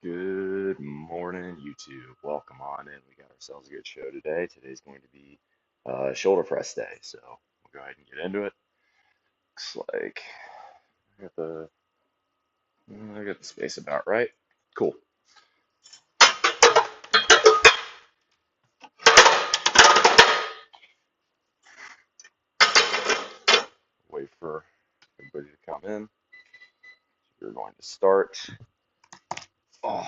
Good morning, YouTube. Welcome on in. We got ourselves a good show today. Today's going to be shoulder press day, so we'll go ahead and get into it. Looks like I got the I got the space about right. Cool. Wait for everybody to come in. We're going to start. Oh,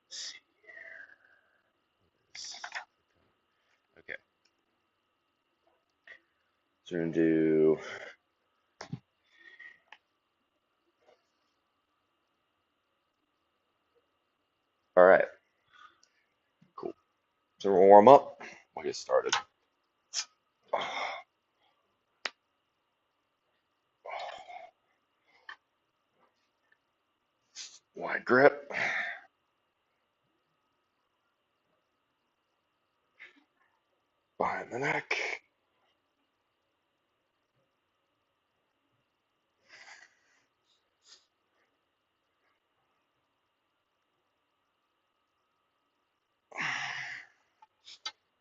let's see. Okay, so we're gonna do. All right, cool. So we'll warm up. We'll get started. Wide grip. Behind the neck.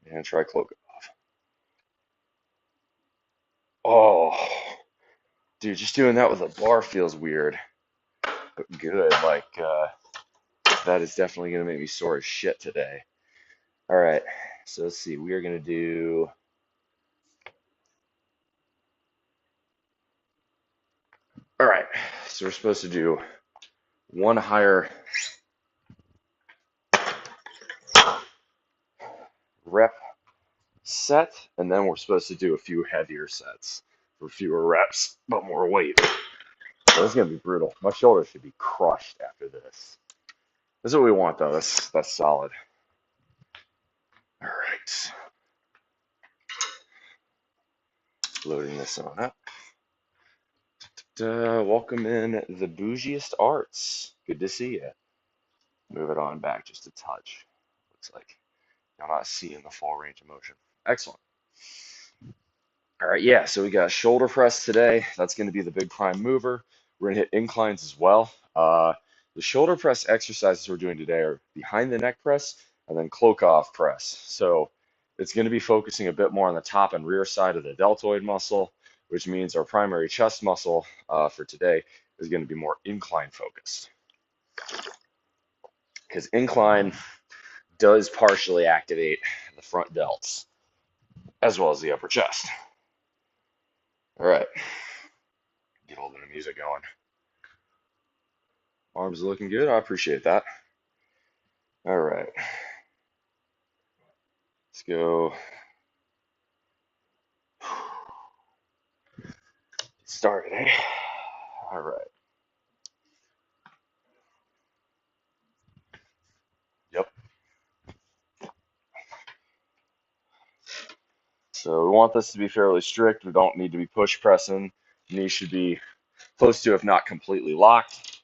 And try Klokov. Oh, dude, just doing that with a bar feels weird, but good. That is definitely gonna make me sore as shit today. All right, so let's see. We are gonna do. All right, so we're supposed to do one higher rep set, and then we're supposed to do a few heavier sets for fewer reps, but more weight. So this is gonna be brutal. My shoulders should be crushed after this. This is what we want, though. That's solid. All right, loading this on up. Welcome in the bougiest arts. Good to see you. Move it on back just a touch. Looks like you're not seeing the full range of motion. Excellent. All right, yeah, so we got shoulder press today. That's going to be the big prime mover. We're going to hit inclines as well. The shoulder press exercises we're doing today are behind the neck press and then Klokov press. So it's going to be focusing a bit more on the top and rear side of the deltoid muscle, which means our primary chest muscle for today is going to be more incline focused. Because incline does partially activate the front delts as well as the upper chest. All right, get a little bit of music going. Arms looking good. I appreciate that. All right, let's go. Started, eh? All right. Yep. So we want this to be fairly strict. We don't need to be push pressing. Knees should be close to, if not completely locked.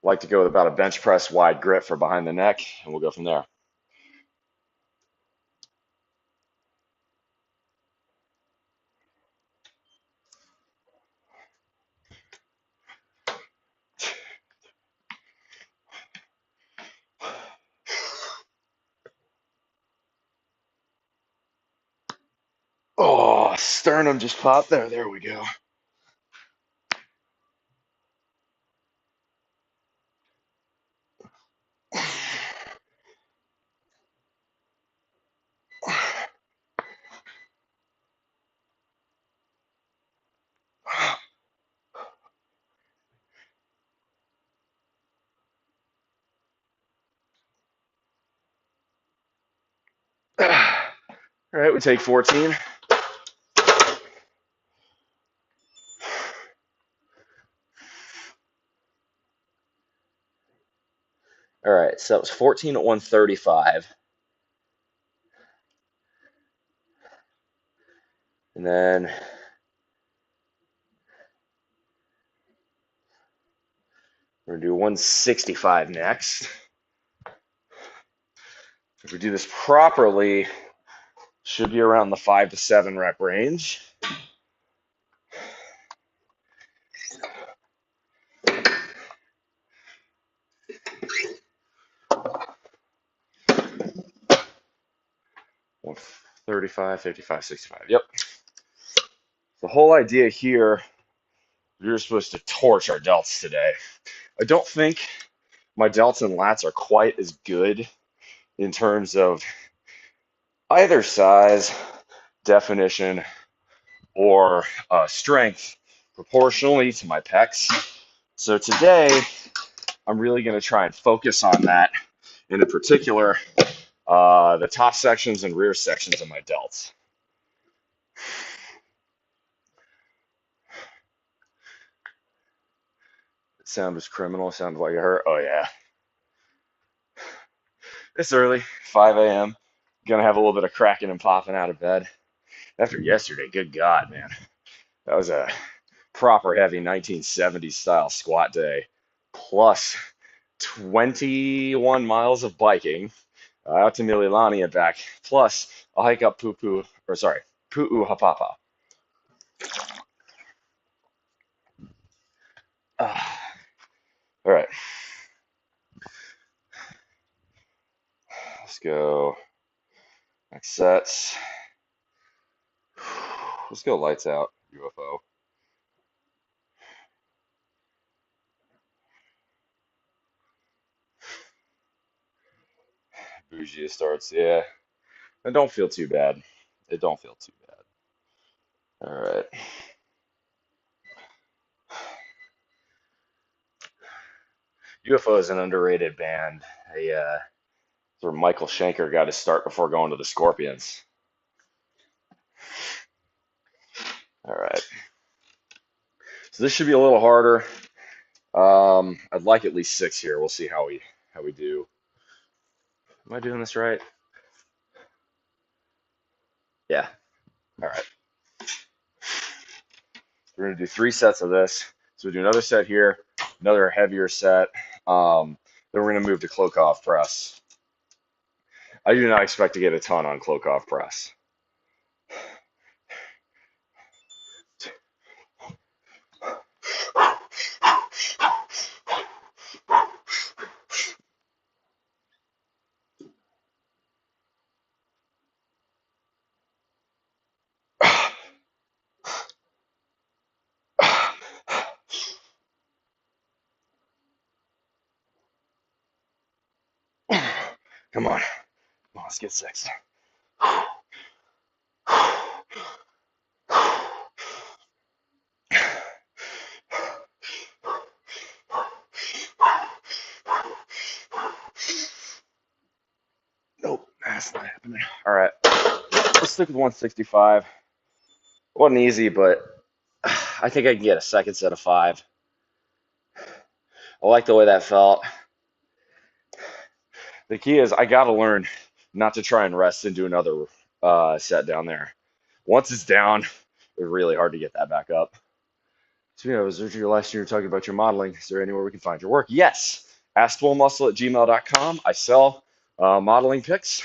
Like to go with about a bench press wide grip for behind the neck, and we'll go from there. Oh, sternum just popped there. There we go. All right, we take 14. All right, so that was 14 at 135. And then we're going to do 165 next. If we do this properly, should be around the 5 to 7 rep range. One 35, 55, 65. Yep. The whole idea here, you're supposed to torch our delts today. I don't think my delts and lats are quite as good in terms of either size, definition, or strength proportionally to my pecs. So today, I'm really going to try and focus on that, and in particular, the top sections and rear sections of my delts. It sound was criminal. It sounded like it hurt. Oh yeah, it's early, 5 a.m. Gonna have a little bit of cracking and popping out of bed after yesterday. Good God, man, that was a proper heavy 1970s style squat day, plus 21 miles of biking out to Mililani and back, plus a hike up Pu'u Hapapa. All right, let's go. Next sets. Let's go lights out, UFO. Bougie starts, yeah. It don't feel too bad. It don't feel too bad. All right. UFO is an underrated band. Where Michael Schenker got his start before going to the Scorpions. All right. So this should be a little harder. I'd like at least 6 here. We'll see how we do. Am I doing this right? Yeah. All right. We're gonna do 3 sets of this. So we do another set here, another heavier set. Then we're gonna move to Klokov press. I do not expect to get a ton on Klokov press. Come on. Let's get 6. Nope, that's not happening. All right, let's stick with 165. Wasn't easy, but I think I can get a second set of 5. I like the way that felt. The key is I got to learn not to try and rest and do another set down there. Once it's down, it's really hard to get that back up. So, was there your last year talking about your modeling? Is there anywhere we can find your work? Yes. AskFullMuscle@gmail.com. I sell modeling pics.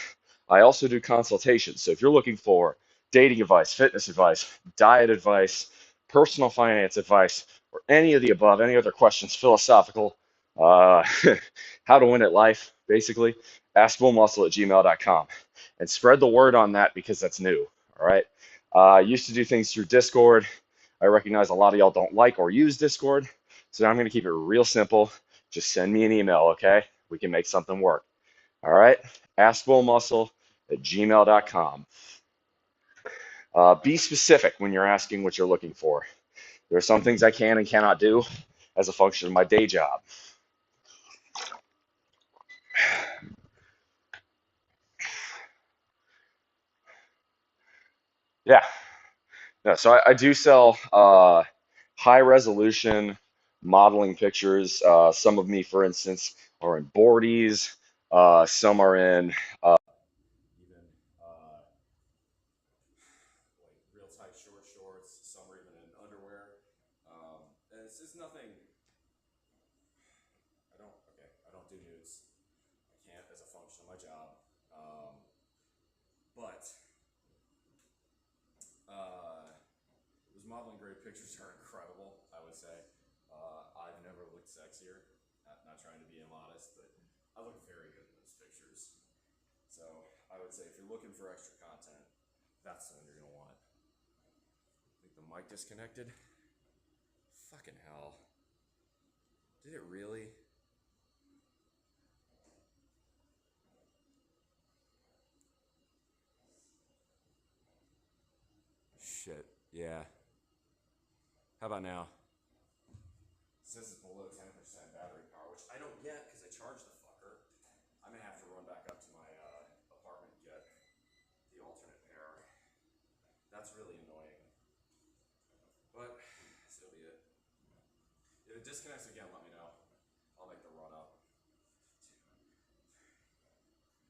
I also do consultations. So if you're looking for dating advice, fitness advice, diet advice, personal finance advice, or any of the above, any other questions, philosophical, uh, how to win at life, basically, AskFullMuscle@gmail.com. And spread the word on that because that's new. All right. I used to do things through Discord. I recognize a lot of y'all don't like or use Discord, so now I'm going to keep it real simple. Just send me an email, okay? We can make something work. All right? AskFullMuscle@gmail.com. Be specific when you're asking what you're looking for. There are some things I can and cannot do as a function of my day job. Yeah. No, so I do sell high resolution modeling pictures. Some of me, for instance, are in boardies. Some are in even like real tight short shorts. Some are even in underwear. And it's just nothing. I don't do nudes. I can't as a function of my job. But those modeling grade pictures are incredible, I would say. I've never looked sexier. Not trying to be immodest, but I look very good in those pictures. So I would say if you're looking for extra content, that's the one you're gonna want. I think the mic disconnected. Fucking hell. Did it really? Shit. Yeah. How about now? It says it's below 10% battery power, which I don't get because I charged the fucker. I'm gonna have to run back up to my apartment and get the alternate pair. That's really annoying. But so be it. If it disconnects again, let me know. I'll make the run up.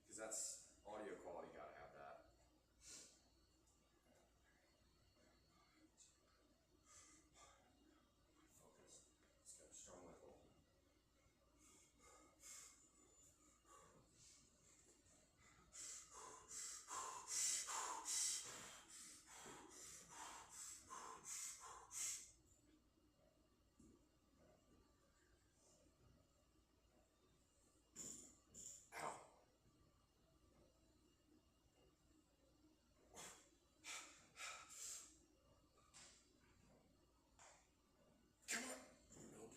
Because that's audio quality, gotta have that. Focus. It's got a strong level. Ow. Come on. Nope.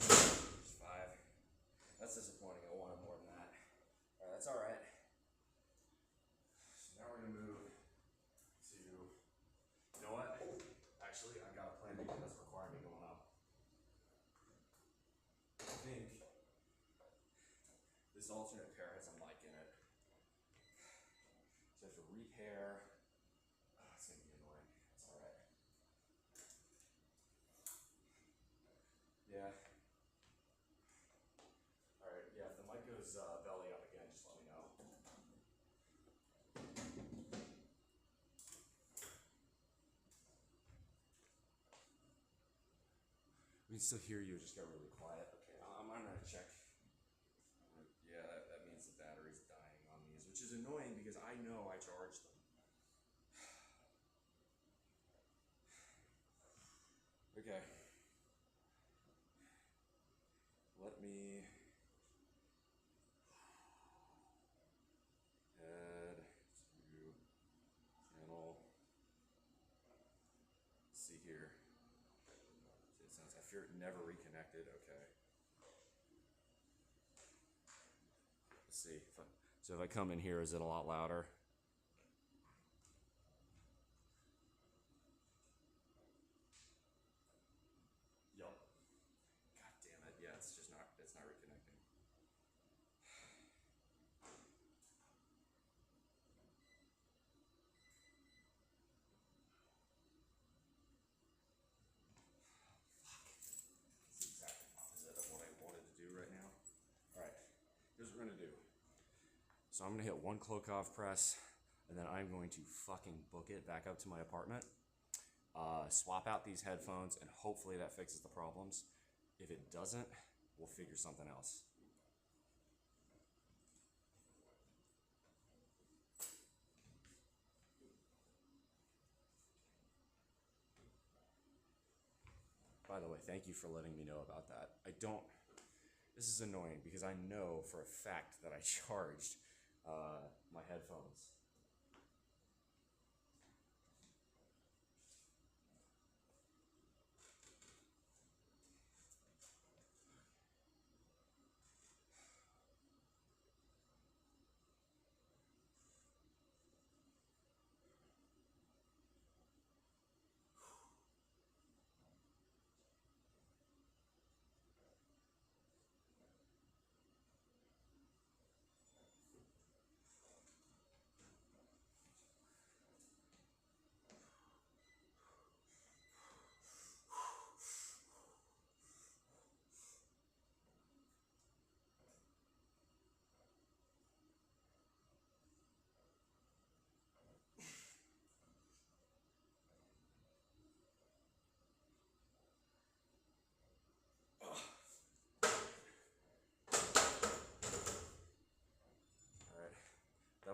Just 5. That's disappointing. I wanted more than that. Alright, that's alright. So now we're gonna move to, you know what? Actually, I've got a plan B that doesn't require me going up. I think this alternate pair has a mic in it. So I have to repair. Oh, it's gonna be annoying. It's alright. Yeah. Alright, yeah, if the mic goes belly up again, just let me know. We can still hear you, it just got really quiet. Okay, I'm gonna check. Yeah, that means the battery's dying on these, which is annoying because I know I charged them. Okay. Let me head to channel. Let's see here. It sounds, I fear it never reconnected. Okay. Let's see. So if I come in here, is it a lot louder? Yup. God damn it. Yeah, it's not reconnecting. It's the exact opposite of what I wanted to do right now. Alright, here's what we're gonna do. So I'm gonna hit 1 Klokov press, and then I'm going to fucking book it back up to my apartment. Swap out these headphones, and hopefully that fixes the problems. If it doesn't, we'll figure something else. By the way, thank you for letting me know about that. This is annoying because I know for a fact that I charged my headphones.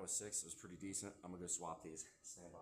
was 6. It was pretty decent. I'm gonna go swap these. Stand by.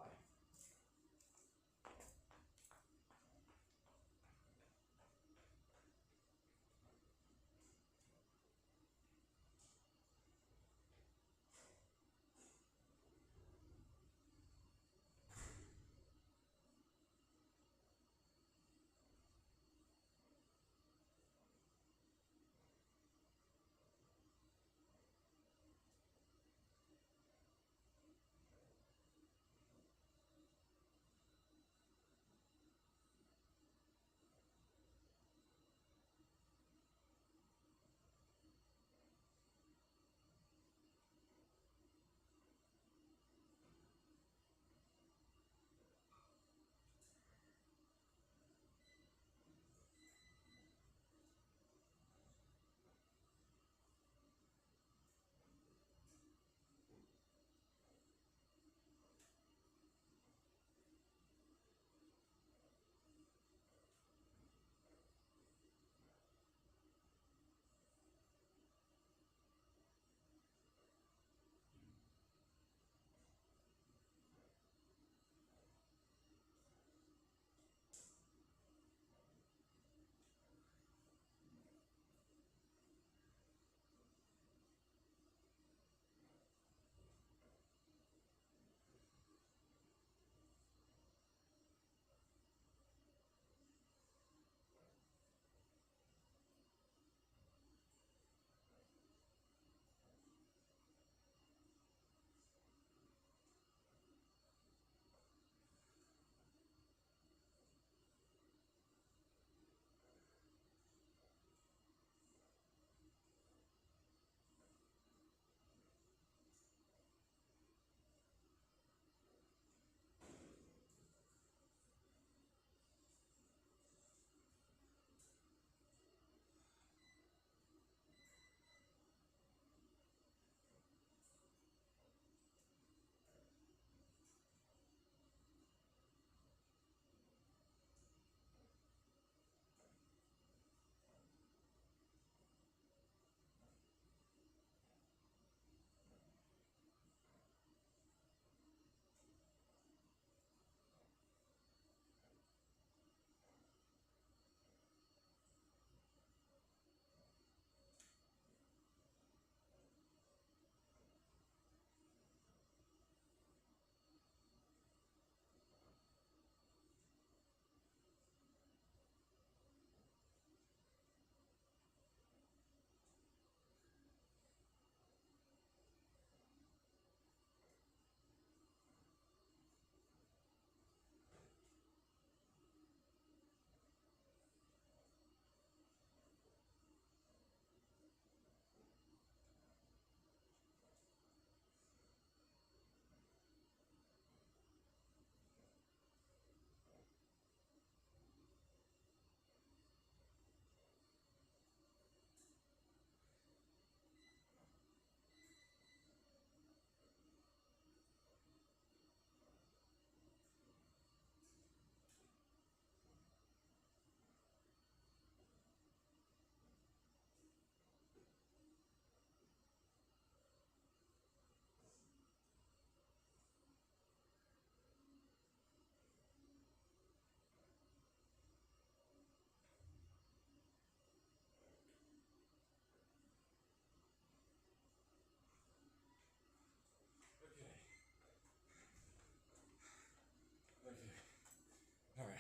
All right.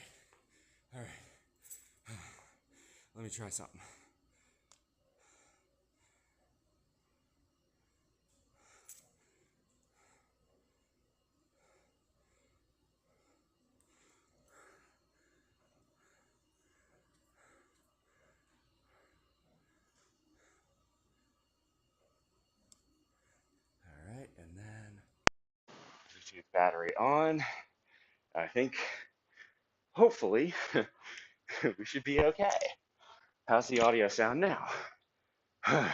All right. Let me try something. All right, and then Bluetooth battery on. I think, hopefully, we should be okay. How's the audio sound now? There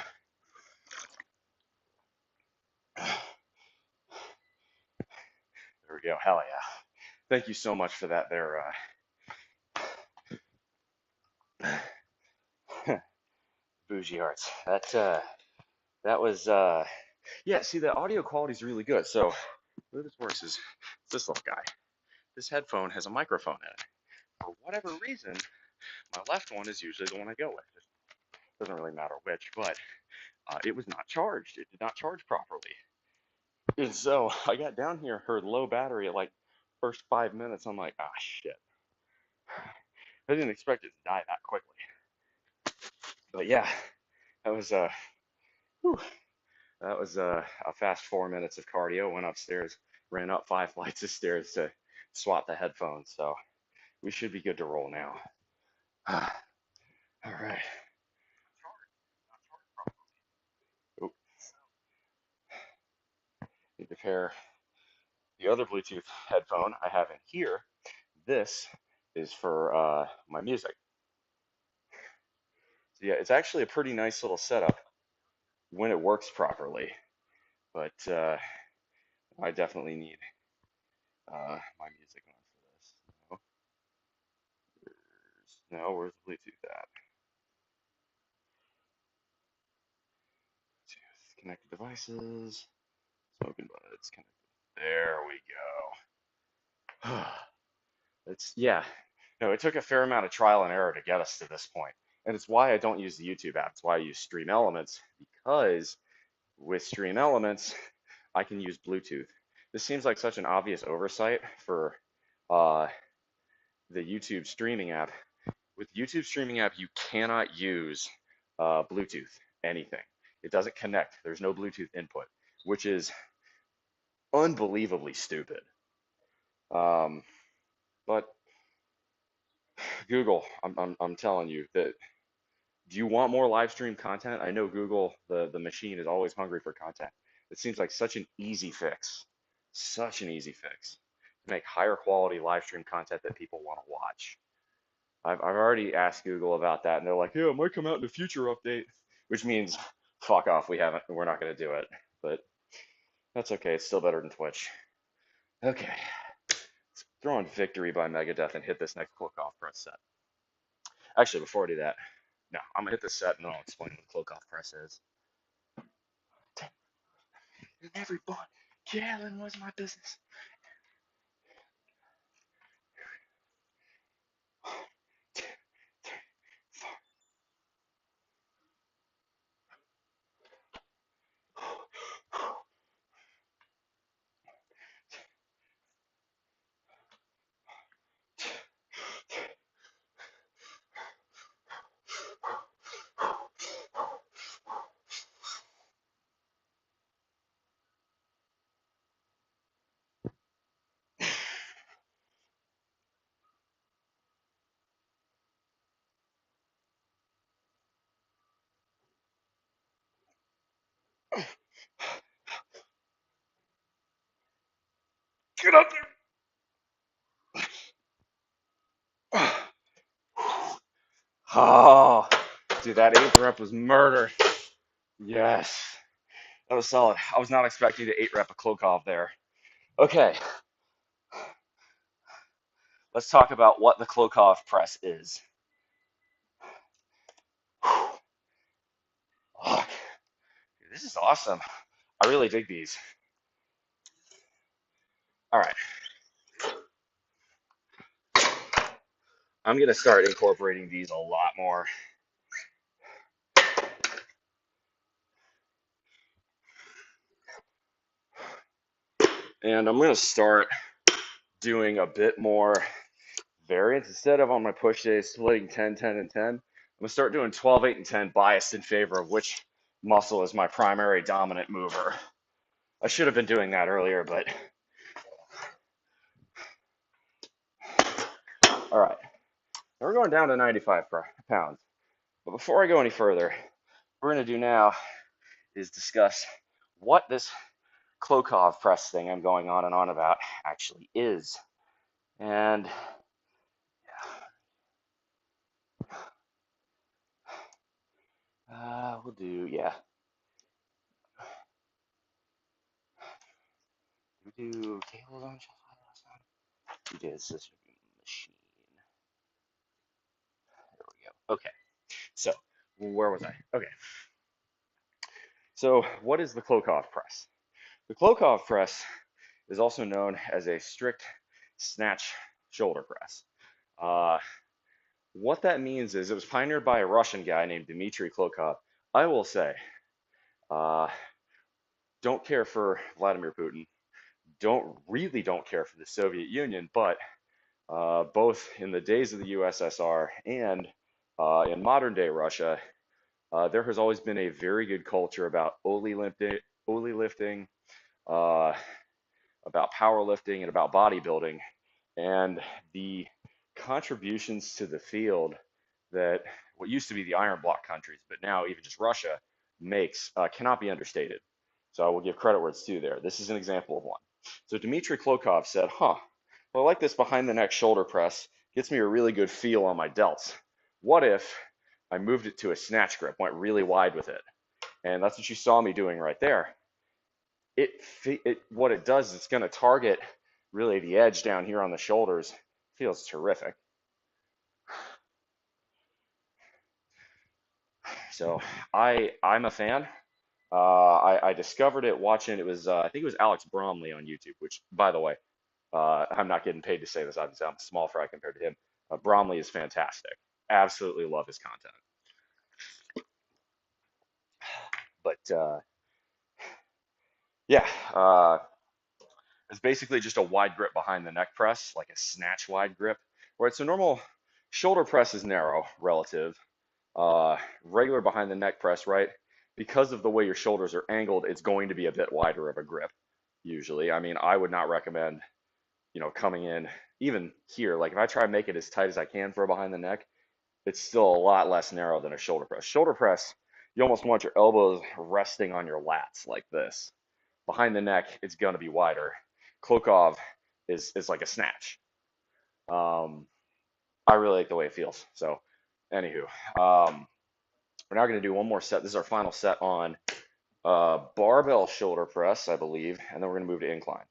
we go. Hell yeah. Thank you so much for that there, Bougie Arts. That was Yeah, see, the audio quality is really good. So the way this works is this little guy. This headphone has a microphone in it. For whatever reason, my left one is usually the one I go with. It doesn't really matter which, but it was not charged. It did not charge properly. And so I got down here, heard low battery at like first 5 minutes. I'm like, ah, shit. I didn't expect it to die that quickly. But yeah, that was whew, that was a fast 4 minutes of cardio. Went upstairs, ran up 5 flights of stairs to swap the headphones. So we should be good to roll now. All right. Oop, need to pair the other Bluetooth headphone I have in here. This is for my music. So yeah, it's actually a pretty nice little setup when it works properly. But I definitely need my music on for this. No, where's the Bluetooth at? Bluetooth, connected devices, smoking buds, connected. There we go. It's yeah. No, it took a fair amount of trial and error to get us to this point. And it's why I don't use the YouTube app. It's why I use Stream Elements, because with Stream Elements, I can use Bluetooth. This seems like such an obvious oversight for uh, the YouTube streaming app. With YouTube streaming app, you cannot use Bluetooth anything. It doesn't connect. There's no Bluetooth input, which is unbelievably stupid. Um, but Google, I'm telling you that. Do you want more live stream content? I know Google, the machine, is always hungry for content. It seems like such an easy fix to make higher quality live stream content that people want to watch. I've already asked Google about that, and they're like, yeah, it might come out in the future update, which means fuck off. We're not going to do it. But that's okay. It's still better than Twitch. Okay. Let's throw on Victory by Megadeth and hit this next Klokov press set. Actually, before I do that, no, I'm going to hit this set and then I'll explain what Klokov press is. And everyone, Kellen was my business. Get up there. Oh, dude, that eighth rep was murder. Yes, that was solid. I was not expecting to eight rep a Klokov there. Okay, let's talk about what the Klokov press is. Oh, this is awesome. I really dig these. All right, I'm gonna start incorporating these a lot more. And I'm gonna start doing a bit more variance. Instead of on my push days splitting 10, 10, and 10, I'm gonna start doing 12, 8, and 10 biased in favor of which muscle is my primary dominant mover. I should have been doing that earlier, but all right. We're going down to 95 pounds. But before I go any further, what we're going to do now is discuss what this Klokov press thing I'm going on and on about actually is. And we'll do, yeah. We do cables on last time? We did scissor machine. There we go. Okay. So, where was I? Okay. So what is the Klokov press? The Klokov press is also known as a strict snatch shoulder press. Uh, what that means is it was pioneered by a Russian guy named Dmitry Klokov. I will say, uh, don't care for Vladimir Putin, don't care for the Soviet Union, but both in the days of the USSR and in modern day Russia, there has always been a very good culture about Oli lifting, uh, about powerlifting, and about bodybuilding. And the contributions to the field that what used to be the iron bloc countries, but now even just Russia makes cannot be understated. So I will give credit where it's due there. This is an example of one. So Dmitry Klokov said, well, I like this behind the neck shoulder press. Gets me a really good feel on my delts. What if I moved it to a snatch grip, went really wide with it? And that's what you saw me doing right there. What it does is it's going to target really the edge down here on the shoulders. Feels terrific. So I'm a fan. I discovered it watching. It was I think it was Alex Bromley on YouTube. Which, by the way, I'm not getting paid to say this. I'm small fry compared to him. Bromley is fantastic. Absolutely love his content. But yeah, it's basically just a wide grip behind the neck press, like a snatch wide grip. Right. So normal shoulder press is narrow relative. Regular behind the neck press, right? Because of the way your shoulders are angled, it's going to be a bit wider of a grip usually. I mean, I would not recommend, coming in even here. Like if I try to make it as tight as I can for a behind the neck, it's still a lot less narrow than a shoulder press. Shoulder press, you almost want your elbows resting on your lats like this. Behind the neck, it's going to be wider. Klokov is like a snatch. Um, I really like the way it feels. So, anywho, we're now going to do one more set. This is our final set on barbell shoulder press, I believe, and then we're going to move to incline.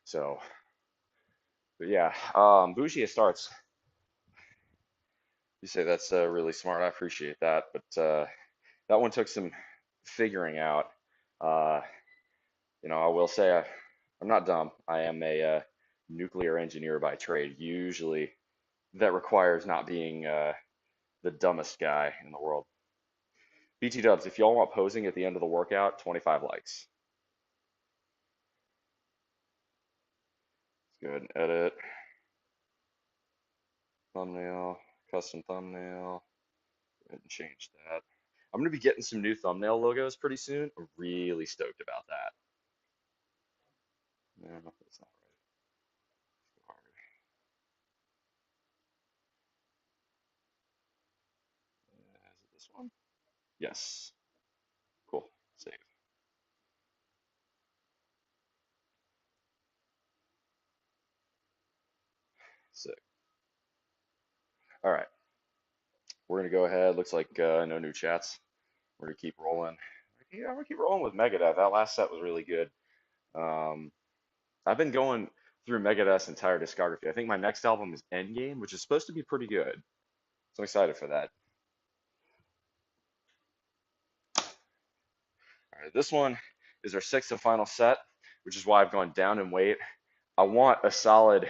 So, but yeah, Bougie starts. You say that's really smart. I appreciate that, but that one took some figuring out. Uh, I will say I'm not dumb. I am a nuclear engineer by trade. Usually, that requires not being the dumbest guy in the world. BT Dubs, if y'all want posing at the end of the workout, 25 likes. Let's go ahead and edit. Thumbnail, custom thumbnail. Go ahead and change that. I'm going to be getting some new thumbnail logos pretty soon. I'm really stoked about that. No, that's not right. Is it this one? Yes. Cool. Save. Sick. All right. We're going to go ahead. Looks like no new chats. We're going to keep rolling. Yeah, we're going to keep rolling with Megadeth. That last set was really good. Um, I've been going through Megadeth's entire discography. I think my next album is Endgame, which is supposed to be pretty good. So I'm excited for that. All right, this one is our sixth and final set, which is why I've gone down in weight. I want a solid,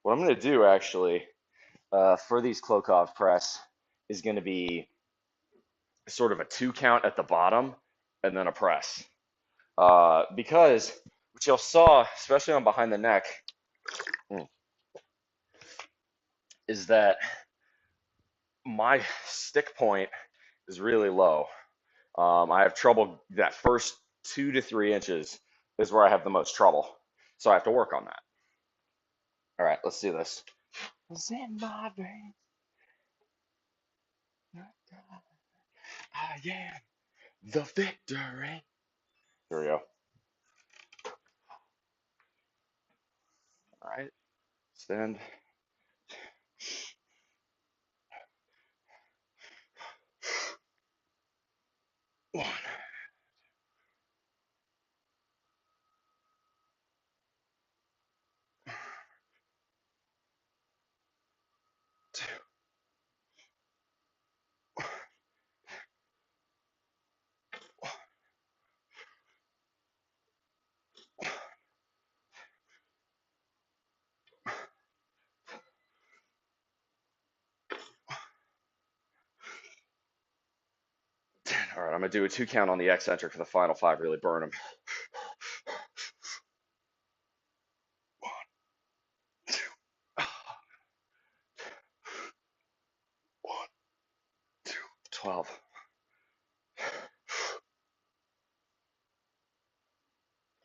what I'm going to do actually for these Klokov press is going to be sort of a 2 count at the bottom and then a press. Because what y'all saw, especially on behind the neck, is that my stick point is really low. I have trouble, that first 2 to 3 inches is where I have the most trouble. So I have to work on that. All right, let's do this. It's in my veins. I am the victory. Here we go. All right, stand. One, two, I'm gonna do a 2 count on the eccentric for the final 5. Really burn them. 1, 2, 1, 2, 12.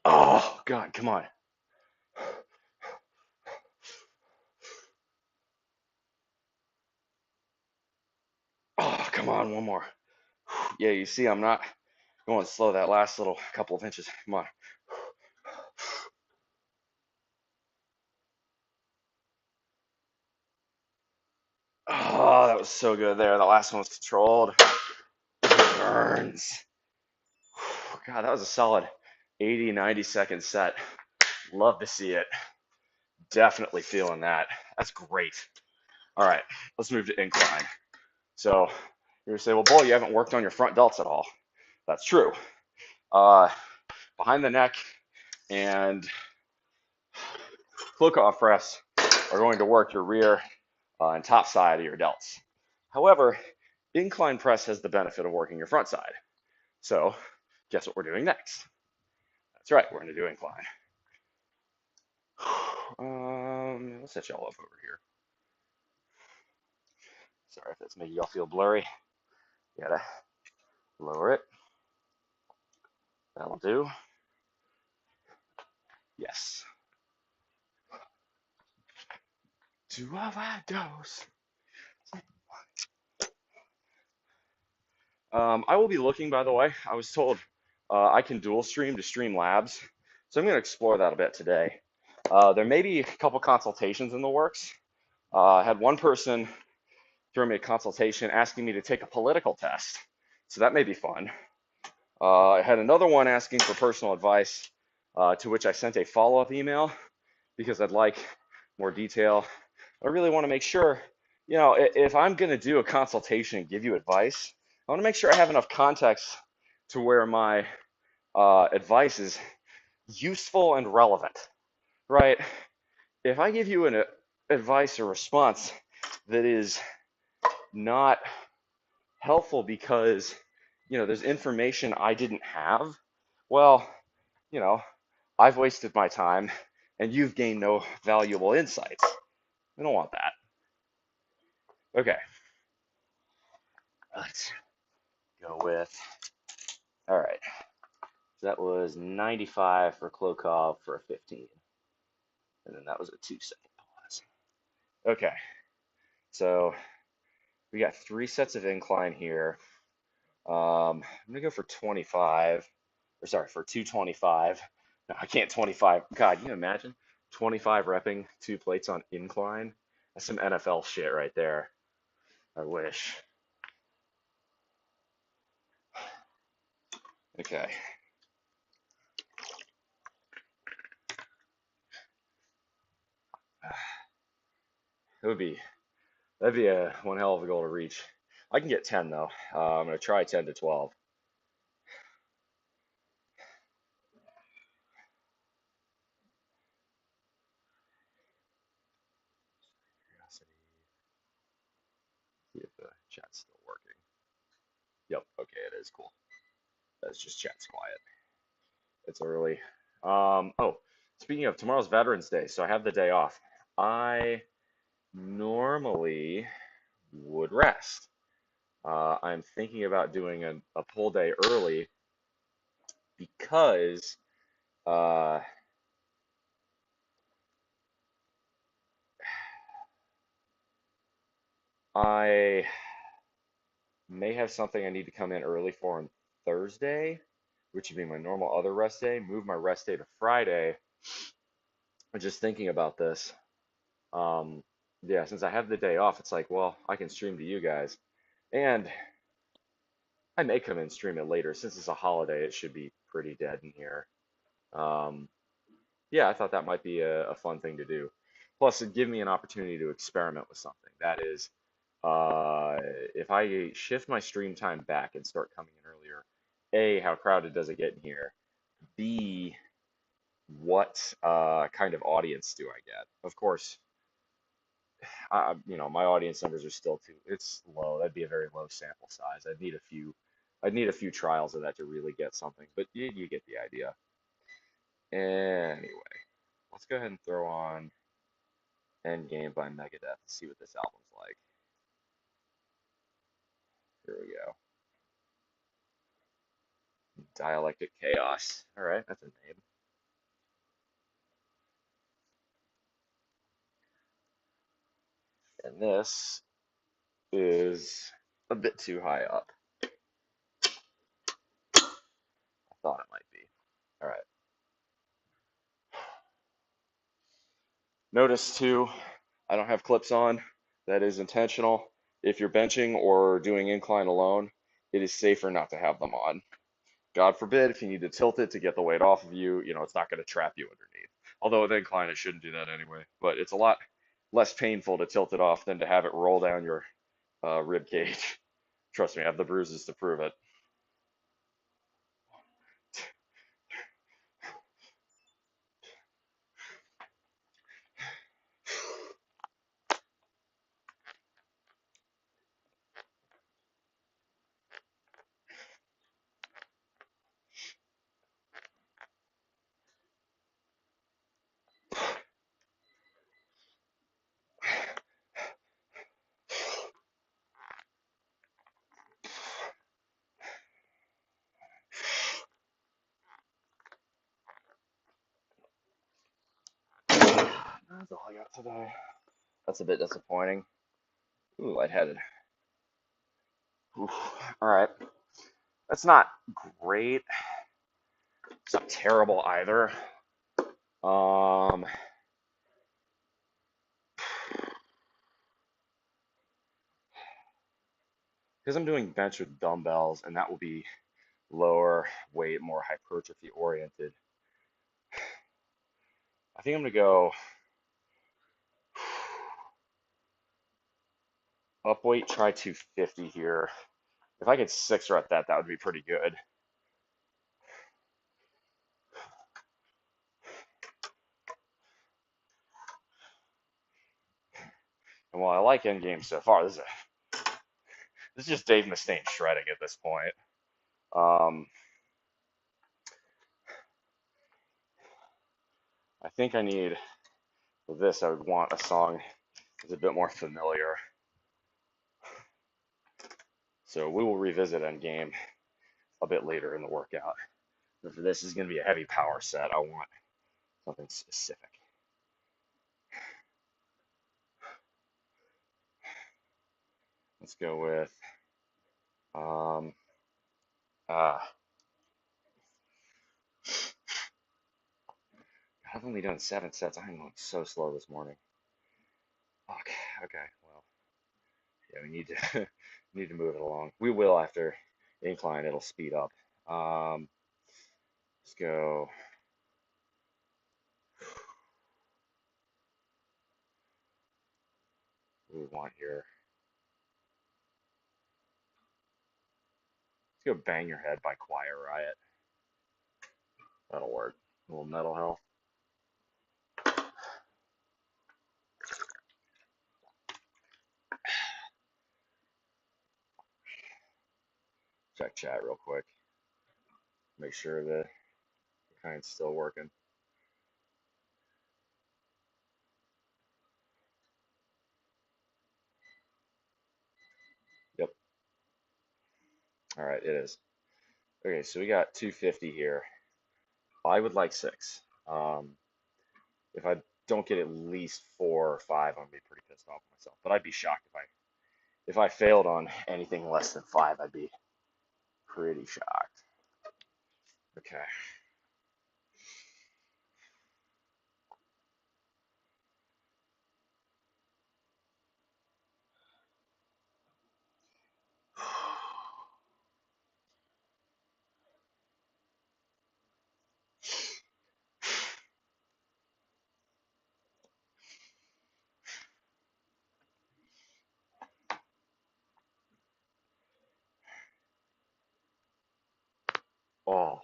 Oh God, come on. Oh, come on, one more. Yeah, you see, I'm not going slow that last little couple of inches. Come on. Oh, that was so good there. The last one was controlled. Burns. God, that was a solid 80, 90-second set. Love to see it. Definitely feeling that. That's great. All right, let's move to incline. So you're gonna say, well, Bull, you haven't worked on your front delts at all. That's true. Uh, behind the neck and Klokov press are going to work your rear and top side of your delts. However, incline press has the benefit of working your front side. So guess what we're doing next? That's right, we're going to do incline. Let's set y'all up over here. Sorry if that's making y'all feel blurry. You gotta lower it. That'll do. Yes. 2 overdose. I will be looking, by the way. I was told I can dual stream to Streamlabs, so I'm going to explore that a bit today. There may be a couple consultations in the works. I had one person throw me a consultation asking me to take a political test, so that may be fun. I had another one asking for personal advice, to which I sent a follow-up email because I'd like more detail. I really want to make sure, if I'm going to do a consultation and give you advice, I want to make sure I have enough context to where my advice is useful and relevant, right? If I give you an advice or response that is not helpful because, there's information I didn't have, well, I've wasted my time and you've gained no valuable insights. I don't want that. Okay, let's go with, all right. So that was 95 for Klokov for a 15. And then that was a 2-second pause. Okay, so we got 3 sets of incline here. I'm gonna go for 25, or sorry, for 225. No, I can't 25. God, can you imagine 25 repping 2 plates on incline? That's some NFL shit right there. I wish. Okay. That'd be a one hell of a goal to reach. I can get 10 though. I'm gonna try 10 to 12. See if the chat's still working. Yep. Okay, it is cool. That's just chat's quiet. It's early. Oh, speaking of, tomorrow's Veterans Day, so I have the day off. I normally would rest. I'm thinking about doing a pull day early because uh, I may have something I need to come in early for on Thursday, which would be my normal other rest day. Move my rest day to Friday. I'm just thinking about this. Yeah, since I have the day off, it's like, well, I can stream to you guys. And I may come in and stream it later. Since it's a holiday, it should be pretty dead in here. Um, yeah, I thought that might be a fun thing to do. Plus, it'd give me an opportunity to experiment with something. That is, uh, if I shift my stream time back and start coming in earlier, A, how crowded does it get in here? B, what kind of audience do I get? Of course, my audience numbers are still it's low. That'd be a very low sample size. I'd need a few I'd need a few trials of that to really get something, but you get the idea. Anyway, let's go ahead and throw on Endgame by Megadeth and see what this album's like. Here we go. Dialectic Chaos. All right, that's a name. And this is a bit too high up. I thought it might be. All right. Notice too, I don't have clips on. That is intentional. If you're benching or doing incline alone, it is safer not to have them on. God forbid if you need to tilt it to get the weight off of you, it's not going to trap you underneath. Although with incline, it shouldn't do that anyway. But it's a lot less painful to tilt it off than to have it roll down your rib cage. Trust me, I have the bruises to prove it. That's all I got today. That's a bit disappointing. Ooh, lightheaded. Ooh, all right. That's not great. It's not terrible either. Um, because I'm doing bench with dumbbells, and that will be lower weight, more hypertrophy oriented. I think I'm gonna go up weight, try 250 here. If I could 6 rep that, that would be pretty good. And while I like Endgame so far, this is just Dave Mustaine shredding at this point. I think I need, for this, I would want a song that's a bit more familiar. So we will revisit Endgame a bit later in the workout. But for this is going to be a heavy power set. I want something specific. Let's go with uh, I've only done 7 sets. I'm going so slow this morning. Fuck. Okay. Well, yeah, we need to need to move it along. We will after incline. It'll speed up. Let's go. What do we want here? Let's go Bang Your Head by Quiet Riot. That'll work. A little metal health. Check chat real quick. Make sure the kind's still working. Yep. All right, it is. Okay, so we got 250 here. I would like 6. If I don't get at least 4 or 5, I'm gonna be pretty pissed off with myself. But I'd be shocked if I failed on anything less than 5. I'd be pretty shocked. Okay. Oh,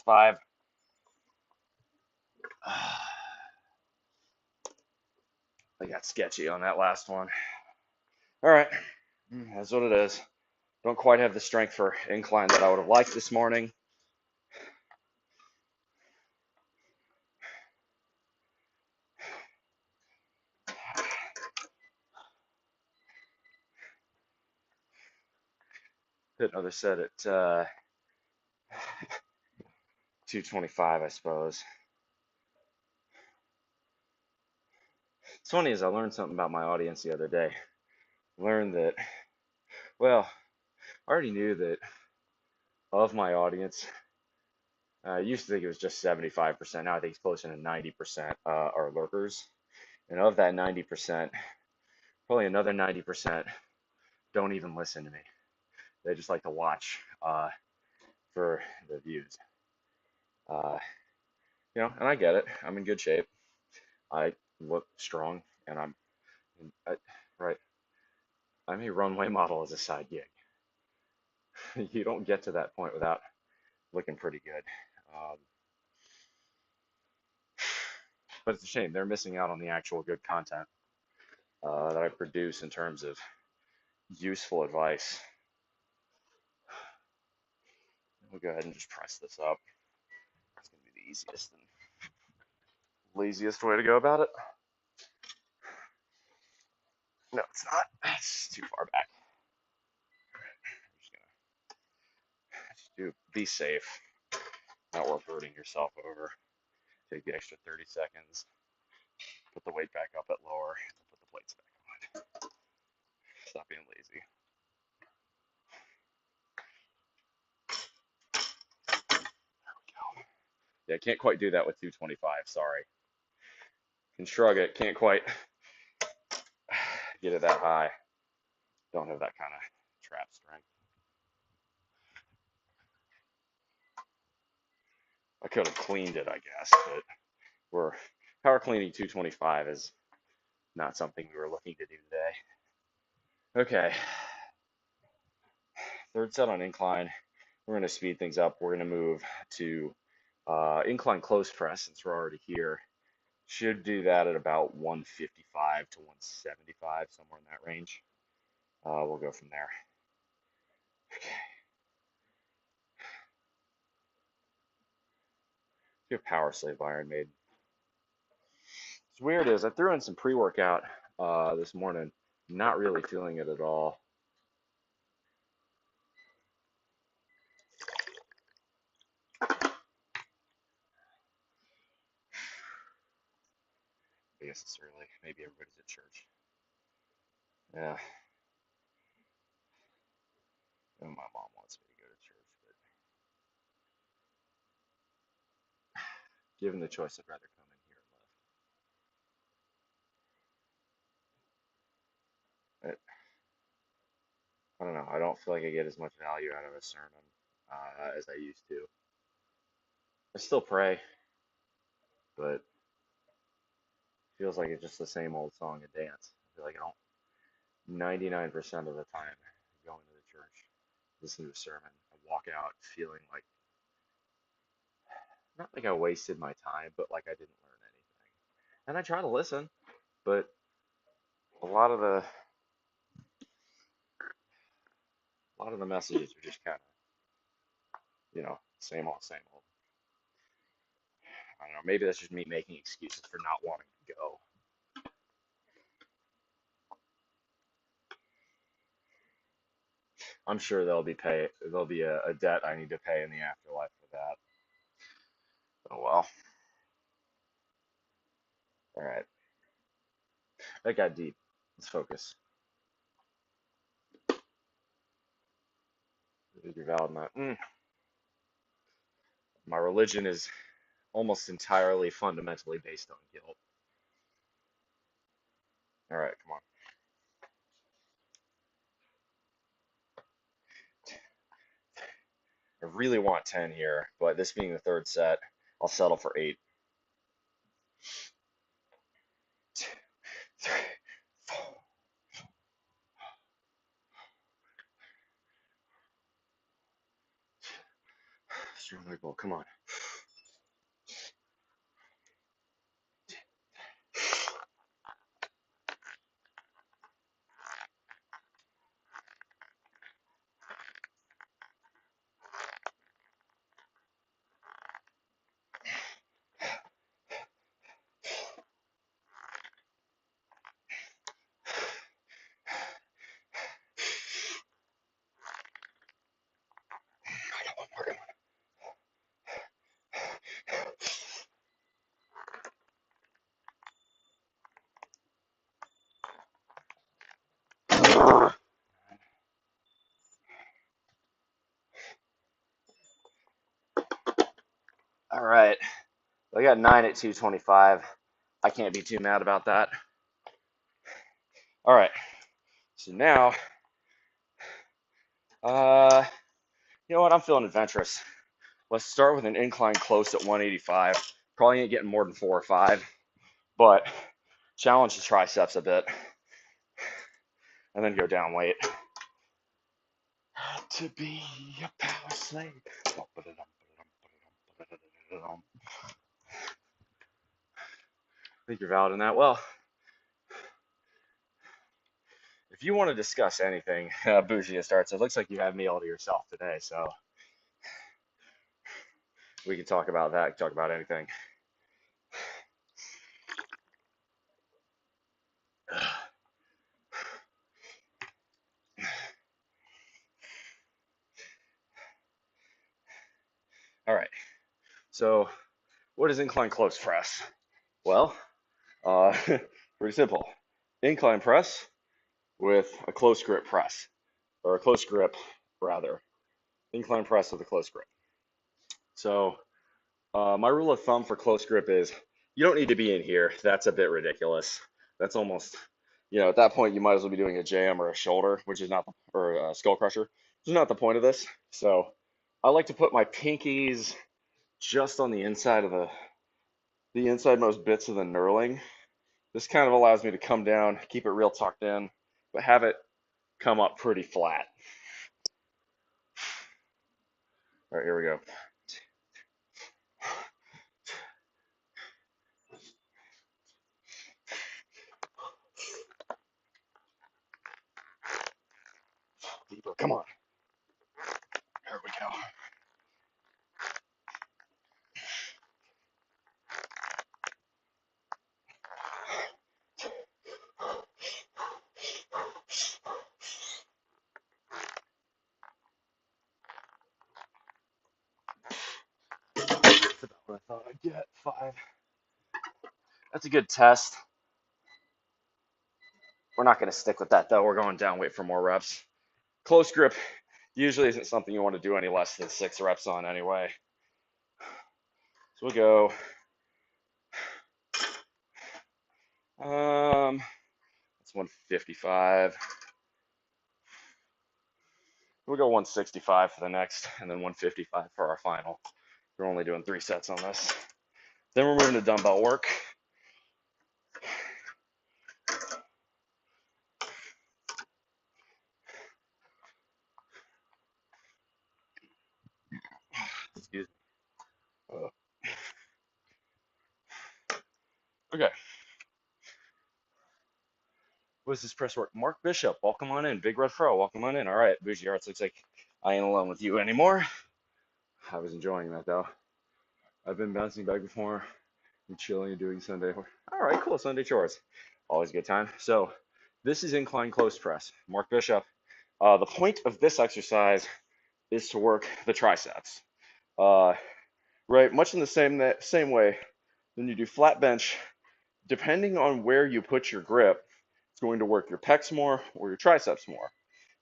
It's 5. I got sketchy on that last one. All right, that's what it is. Don't quite have the strength for incline that I would have liked this morning. Hit another set at 225, I suppose. It's funny as I learned something about my audience the other day. Learned that, well, I already knew that of my audience, I used to think it was just 75%. Now I think it's closer to 90% are lurkers. And of that 90%, probably another 90% don't even listen to me. They just like to watch for the views. Uh, and I get it. I'm in good shape. I look strong, and right. I'm a runway model as a side gig. You don't get to that point without looking pretty good. Um, but it's a shame they're missing out on the actual good content that I produce in terms of useful advice. We'll go ahead and just press this up. It's going to be the easiest and laziest way to go about it. No, it's not. It's too far back. I'm just gonna be safe. Not worth hurting yourself over. Take the extra 30 seconds. Put the weight back up at lower. And put the plates back on. Stop being lazy. There we go. Yeah, can't quite do that with 225. Sorry. Can shrug it. Can't quite get it that high. Don't have that kind of trap strength. I could have cleaned it, I guess, but power cleaning 225 is not something we were looking to do today. Okay, third set on incline. We're going to speed things up. We're going to move to incline close press since we're already here. Should do that at about 155 to 175, somewhere in that range. We'll go from there. Okay. Do a power slave Iron Maiden. What's weird is I threw in some pre-workout this morning, not really feeling it at all. I guess it's early. Maybe everybody's at church. Yeah. And my mom wants me to go to church, but given the choice, I'd rather come in here and lift. I don't know. I don't feel like I get as much value out of a sermon as I used to. I still pray, but it feels like it's just the same old song and dance. I feel like I don't 99% of the time going to the church, listen to a sermon, I walk out feeling like not like I wasted my time, but like I didn't learn anything. And I try to listen, but a lot of the messages are just kind of, same old, same old. I don't know. Maybe that's just me making excuses for not wanting to go. I'm sure there'll be a debt I need to pay in the afterlife for that. Oh well. All right. That got deep. Let's focus. You're valid. My religion is almost entirely fundamentally based on guilt. All right, come on. I really want 10 here, but this being the third set, I'll settle for 8. 2, 3, 4. Strong leg pull. Come on. I got one more. All right. I got 9 at 225. I can't be too mad about that. All right. So now, you know what? I'm feeling adventurous. Let's start with an incline close at 185. Probably ain't getting more than 4 or 5, but challenge the triceps a bit, and then go down weight. To be a power slave. I think you're valid in that. Well, if you want to discuss anything, Bougie starts. It looks like you have me all to yourself today, so we can talk about that. Talk about anything. All right. So, what is incline close press? Well, uh, pretty simple. Incline press with a close grip press, or a close grip rather. Incline press with a close grip. So, my rule of thumb for close grip is you don't need to be in here. That's a bit ridiculous. That's almost, at that point, you might as well be doing a jam or a shoulder, which is not, or a skull crusher, which is not the point of this. So I like to put my pinkies just on the inside of the insidemost bits of the knurling. This kind of allows me to come down, keep it real tucked in, but have it come up pretty flat. All right, here we go. Deeper, come on. There we go. That's about what I thought I'd get. 5. That's a good test. We're not going to stick with that though. We're going down weight for more reps. Close grip usually isn't something you want to do any less than 6 reps on anyway. So we'll go. That's 155. We'll go 165 for the next, and then 155 for our final. We're only doing 3 sets on this. Then we're moving to dumbbell work. Excuse me. Okay. What is this press work? Mark Bishop, welcome on in. Big Red Fro, welcome on in. All right, Bougie Arts, looks like I ain't alone with you anymore. I was enjoying that though. I've been bouncing back before. I'm chilling and doing Sunday. All right, cool. Sunday chores. Always a good time. So this is incline close press. Mark Bishop. The point of this exercise is to work the triceps. Right, much in the same way when you do flat bench, depending on where you put your grip, it's going to work your pecs more or your triceps more.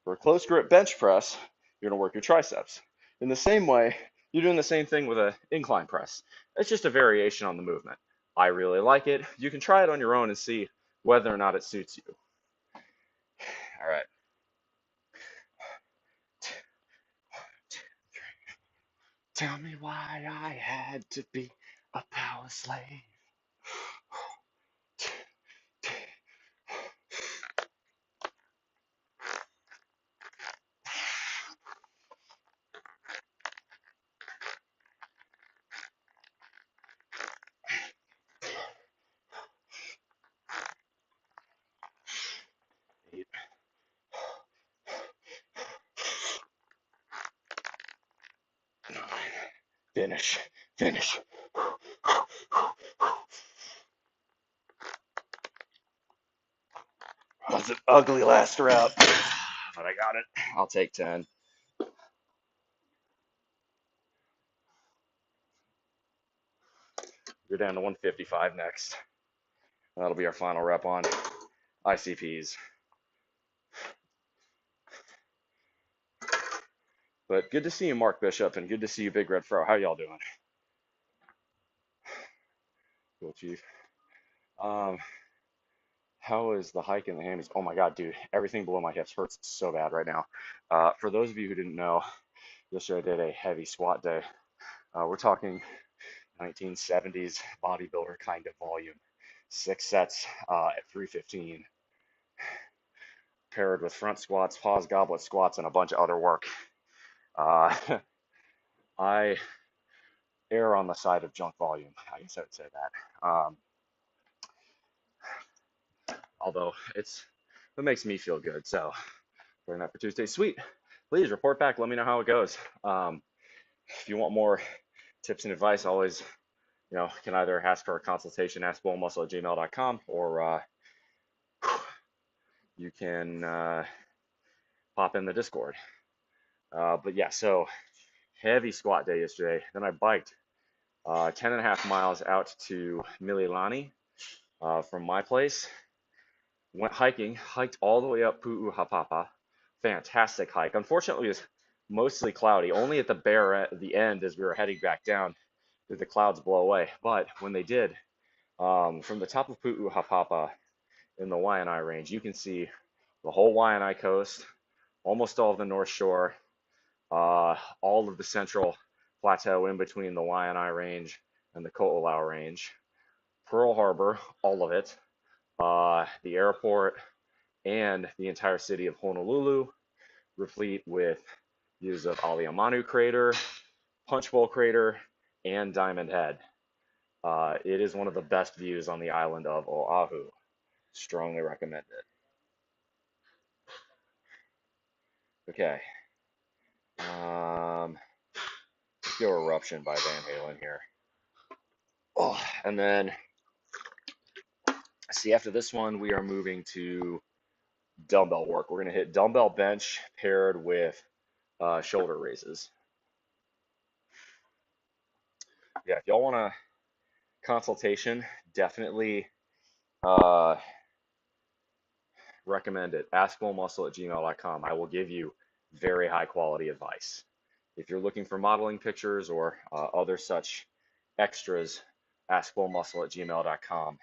For a close grip bench press, you're going to work your triceps. In the same way, you're doing the same thing with an incline press. It's just a variation on the movement. I really like it. You can try it on your own and see whether or not it suits you. All right. Tell me why I had to be a power slave. Finish, finish. That's an ugly last rep, but I got it. I'll take 10. You're down to 155 next. That'll be our final rep on ICPs. But good to see you, Mark Bishop, and good to see you, Big Red Fro. How y'all doing? Cool, Chief. How is the hike in the hammies? Oh my God, dude, everything below my hips hurts so bad right now. For those of you who didn't know, yesterday I did a heavy squat day. We're talking 1970s bodybuilder kind of volume. 6 sets at 315, paired with front squats, pause goblet squats, and a bunch of other work. I err on the side of junk volume. I guess I would say that. Although it makes me feel good. So doing that for Tuesday. Sweet. Please report back. Let me know how it goes. If you want more tips and advice, always, can either ask for a consultation, askbullmuscle@gmail.com, or you can pop in the Discord. But yeah, so heavy squat day yesterday. Then I biked 10.5 miles out to Mililani from my place. Went hiking, hiked all the way up Pu'uhapapa. Fantastic hike. Unfortunately, it was mostly cloudy. Only at the end, as we were heading back down, did the clouds blow away. But when they did, from the top of Pu'uhapapa in the Waianae Range, you can see the whole Waianae coast, almost all of the North Shore, all of the central plateau in between the Waianae Range and the Ko'olau Range, Pearl Harbor, all of it, the airport, and the entire city of Honolulu, replete with views of Aliamanu Crater, Punchbowl Crater, and Diamond Head. It is one of the best views on the island of Oahu. Strongly recommend it. Okay. Let's go Eruption by Van Halen here. Oh, and then, see, after this one, we are moving to dumbbell work. We're going to hit dumbbell bench paired with shoulder raises. Yeah, if y'all want a consultation, definitely recommend it. askbullmuscle@gmail.com. I will give you very high quality advice. If you're looking for modeling pictures or other such extras, askbullmuscle@gmail.com.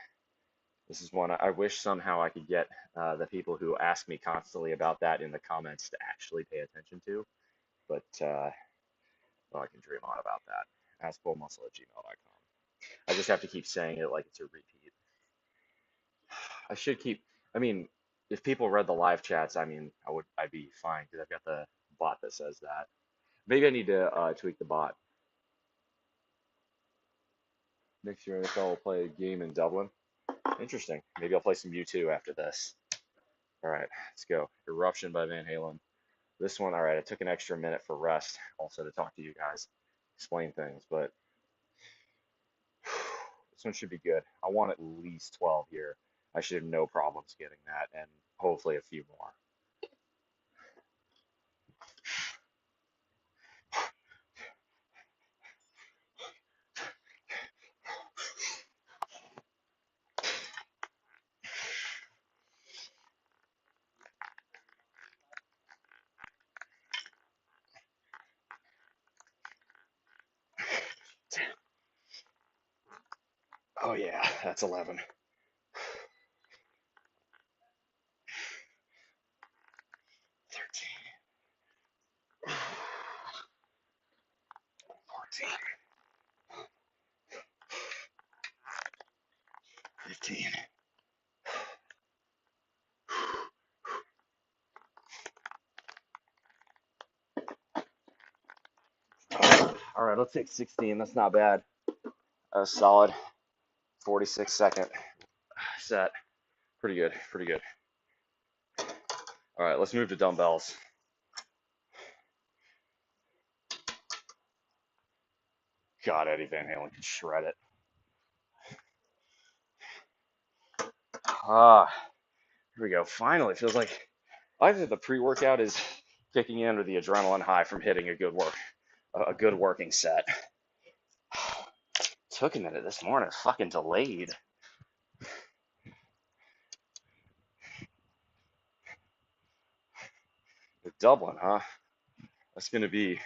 This is one I wish somehow I could get the people who ask me constantly about that in the comments to actually pay attention to, but well, I can dream on about that. askbullmuscle@gmail.com. I just have to keep saying it like it's a repeat. I should keep, I mean, if people read the live chats, I mean, I'd be fine because I've got the bot that says that. Maybe I need to tweak the bot. Next year, NFL will play a game in Dublin. Interesting. Maybe I'll play some U2 after this. All right, let's go. Eruption by Van Halen. This one, all right, I took an extra minute for rest, also to talk to you guys, explain things, but this one should be good. I want at least 12 here. I should have no problems getting that, and hopefully a few more. Oh yeah, that's 11. 13. 14. 15. All right, let's take 16. That's not bad. A solid 46-second set. Pretty good, pretty good. All right, let's move to dumbbells. God, Eddie Van Halen can shred it. Ah, here we go. Finally, feels like either the pre-workout is kicking in or the adrenaline high from hitting a good working set. Took a minute this morning. Fucking delayed. The Dublin, huh? That's gonna be.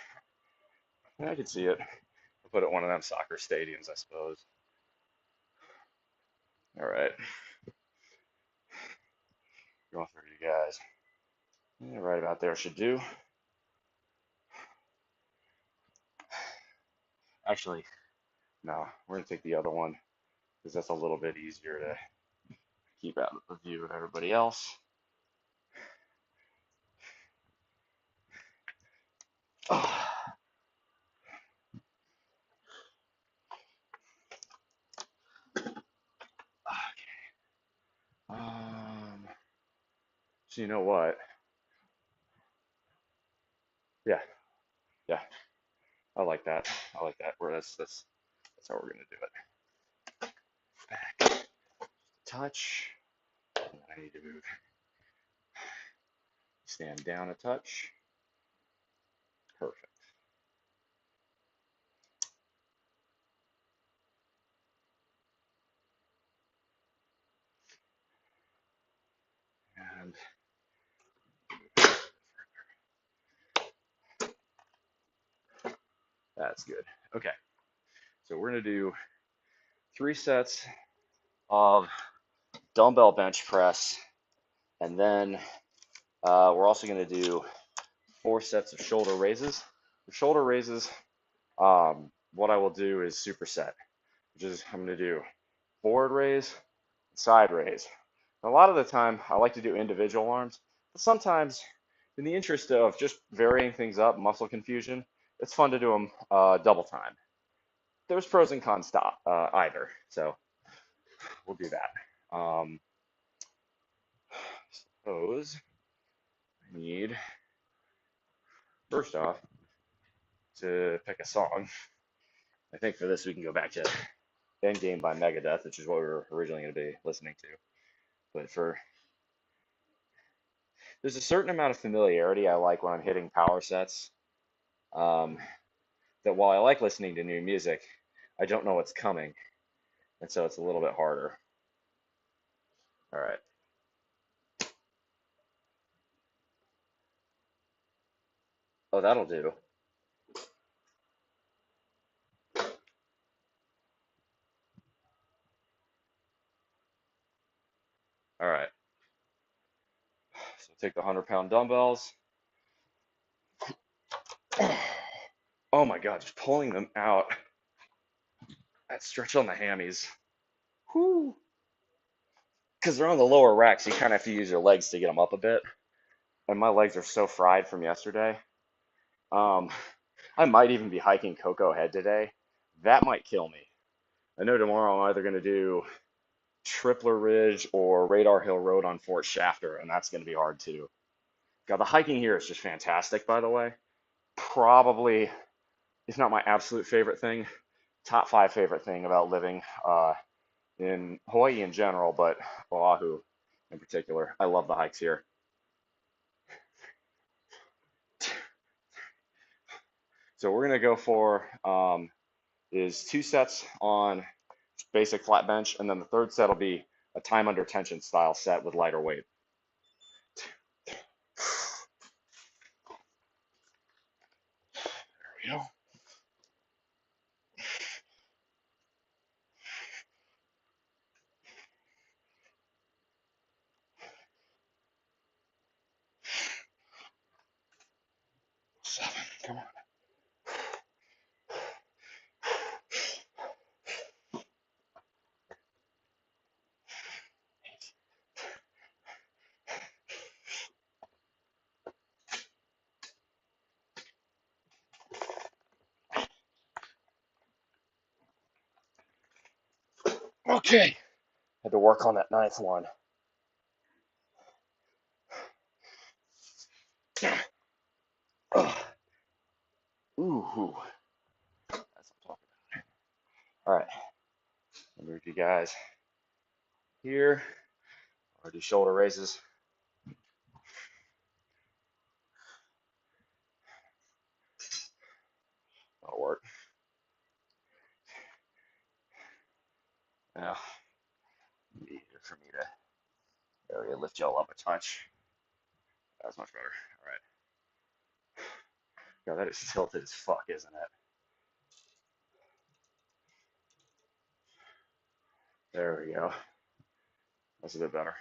I can see it. I'll put it in one of them soccer stadiums, I suppose. All right, going through you guys. Yeah, right about there should do. Actually, no, we're gonna take the other one because that's a little bit easier to keep out of the view of everybody else. Oh, so you know what? Yeah, yeah, I like that. I like that. Where that's how we're gonna do it. Back, touch. And then I need to move. Stand down a touch. Perfect. And that's good. Okay, so we're gonna do 3 sets of dumbbell bench press, and then we're also gonna do 4 sets of shoulder raises. For shoulder raises, what I will do is superset, which is I'm gonna do forward raise, side raise. And a lot of the time, I like to do individual arms, but sometimes, in the interest of just varying things up, muscle confusion, it's fun to do them double time. There's pros and cons to either, so we'll do that. Suppose I need, first off, to pick a song. I think for this we can go back to Endgame by Megadeth, which is what we were originally going to be listening to. But there's a certain amount of familiarity I like when I'm hitting power sets. Um, that while I like listening to new music, I don't know what's coming, and so it's a little bit harder. All right. Oh, that'll do. All right. So take the 100-pound dumbbells. Oh my God, just pulling them out. That stretch on the hammies. Whoo. Because they're on the lower rack, so you kind of have to use your legs to get them up a bit. And my legs are so fried from yesterday. Um, I might even be hiking Cocoa Head today. That might kill me. I know tomorrow I'm either going to do Tripler Ridge or Radar Hill Road on Fort Shafter, and that's going to be hard too. God, the hiking here is just fantastic, by the way. Probably, if not my absolute favorite thing, top 5 favorite thing about living in Hawaii in general, but Oahu in particular. I love the hikes here. So we're going to go for is 2 sets on basic flat bench, and then the third set will be a time under tension style set with lighter weight. There we go. Seven, come on. Okay. Had to work on that 9th one. Ooh. That's what I'm talking guys here, or do shoulder raises. That'll work. Now, it'd be easier for me to area lift y'all up a touch. That's much better. All right. God, that is tilted as fuck, isn't it? There we go. That's a bit better.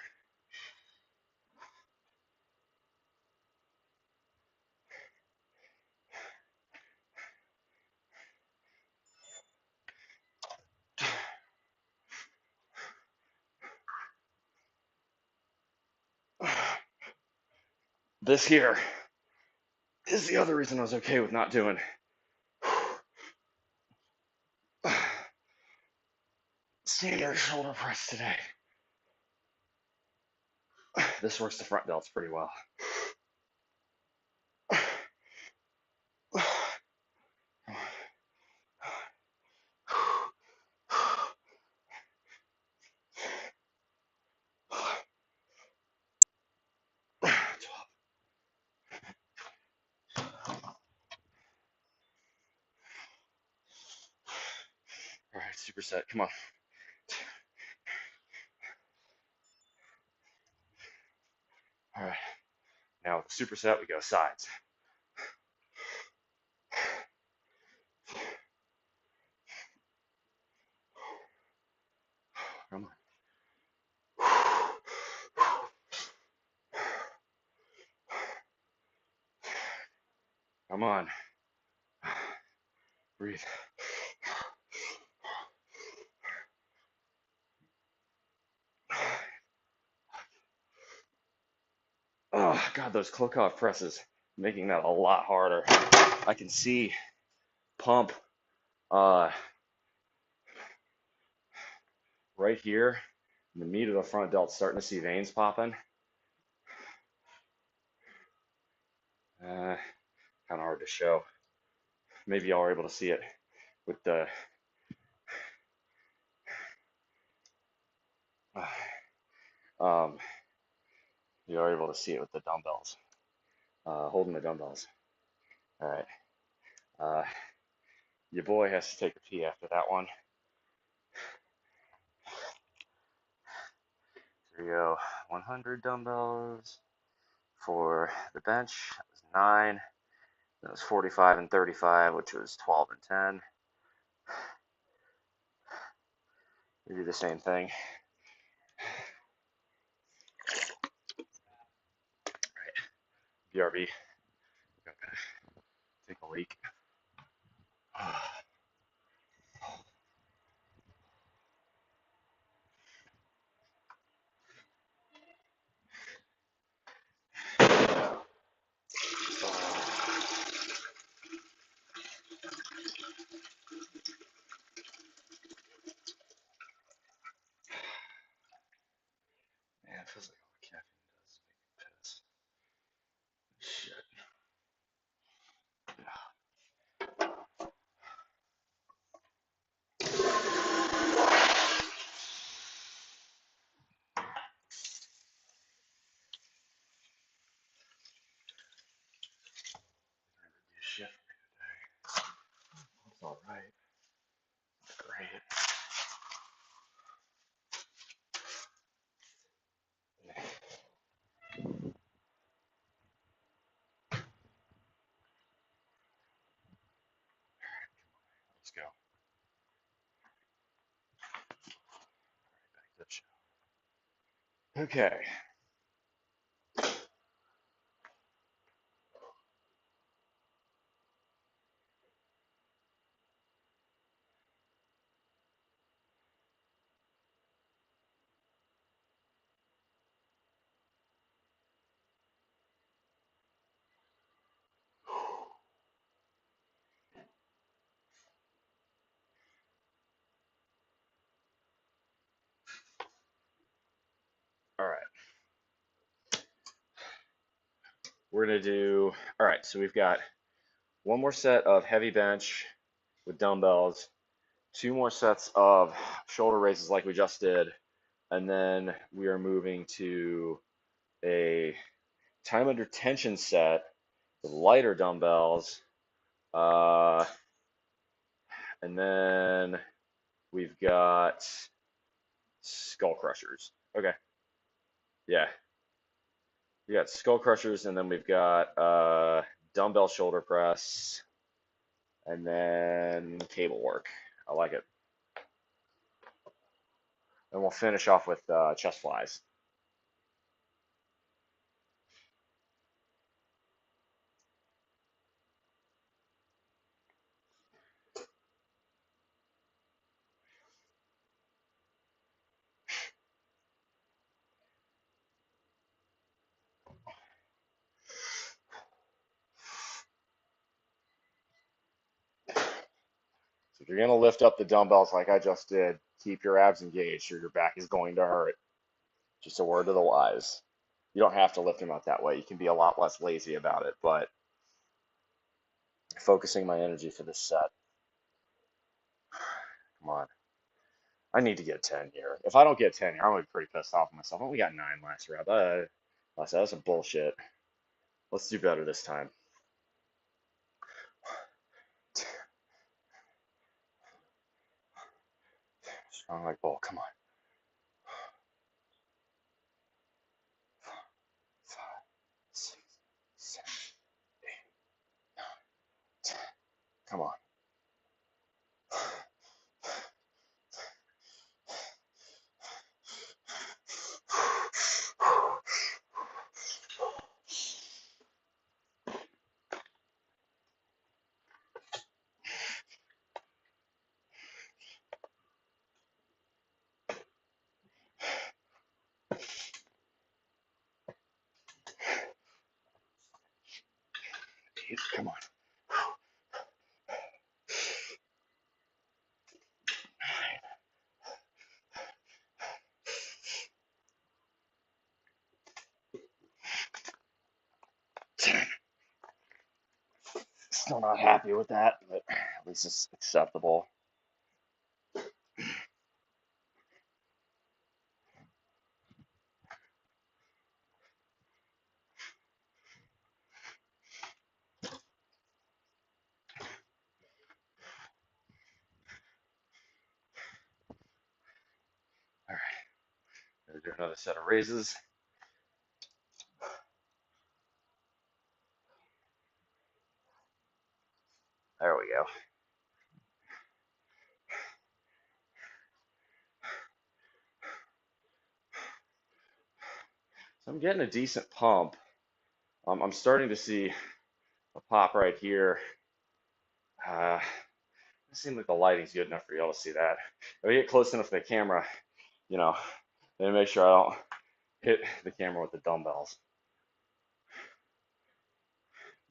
This here is the other reason I was okay with not doing standard shoulder press today. This works the front delts pretty well. All right, superset, come on. All right, now with the superset, we go sides. Come on. Come on. Breathe. Oh, God, those Klokov presses, making that a lot harder. I can see pump right here in the meat of the front delt, starting to see veins popping. Kind of hard to show. Maybe y'all are able to see it with the you are able to see it with the dumbbells, holding the dumbbells. All right. Your boy has to take a pee after that one. Here we go. 100 dumbbells for the bench. That was 9. That was 45 and 35, which was 12 and 10. We do the same thing. All right. BRB. Okay. Take a leak. Man, it feels like all the caffeine does make me piss. Shit. Shit for me today. It's all right. Great. Let's go. Back to the show. Okay. All right. We're going to do, all right, so we've got one more set of heavy bench with dumbbells, 2 more sets of shoulder raises like we just did, and then we are moving to a time under tension set with lighter dumbbells. And then we've got skull crushers. Okay. Yeah. We got skull crushers, and then we've got dumbbell shoulder press, and then cable work. I like it. And we'll finish off with chest flies. So if you're going to lift up the dumbbells like I just did, keep your abs engaged or your back is going to hurt. Just a word to the wise. You don't have to lift them up that way. You can be a lot less lazy about it, but focusing my energy for this set. Come on. I need to get 10 here. If I don't get 10 here, I'm going to be pretty pissed off with myself. I only got 9 last round. That's some bullshit. Let's do better this time. Strong like bull. Come on. 4, 5, 6, 7, 8, 9, 10. Come on. Come on. Still not happy with that, but at least it's acceptable. All right. Gonna do another set of raises. There we go. So I'm getting a decent pump. I'm starting to see a pop right here. It seems like the lighting's good enough for y'all to see that. If I get close enough to the camera, you know, then make sure I don't hit the camera with the dumbbells.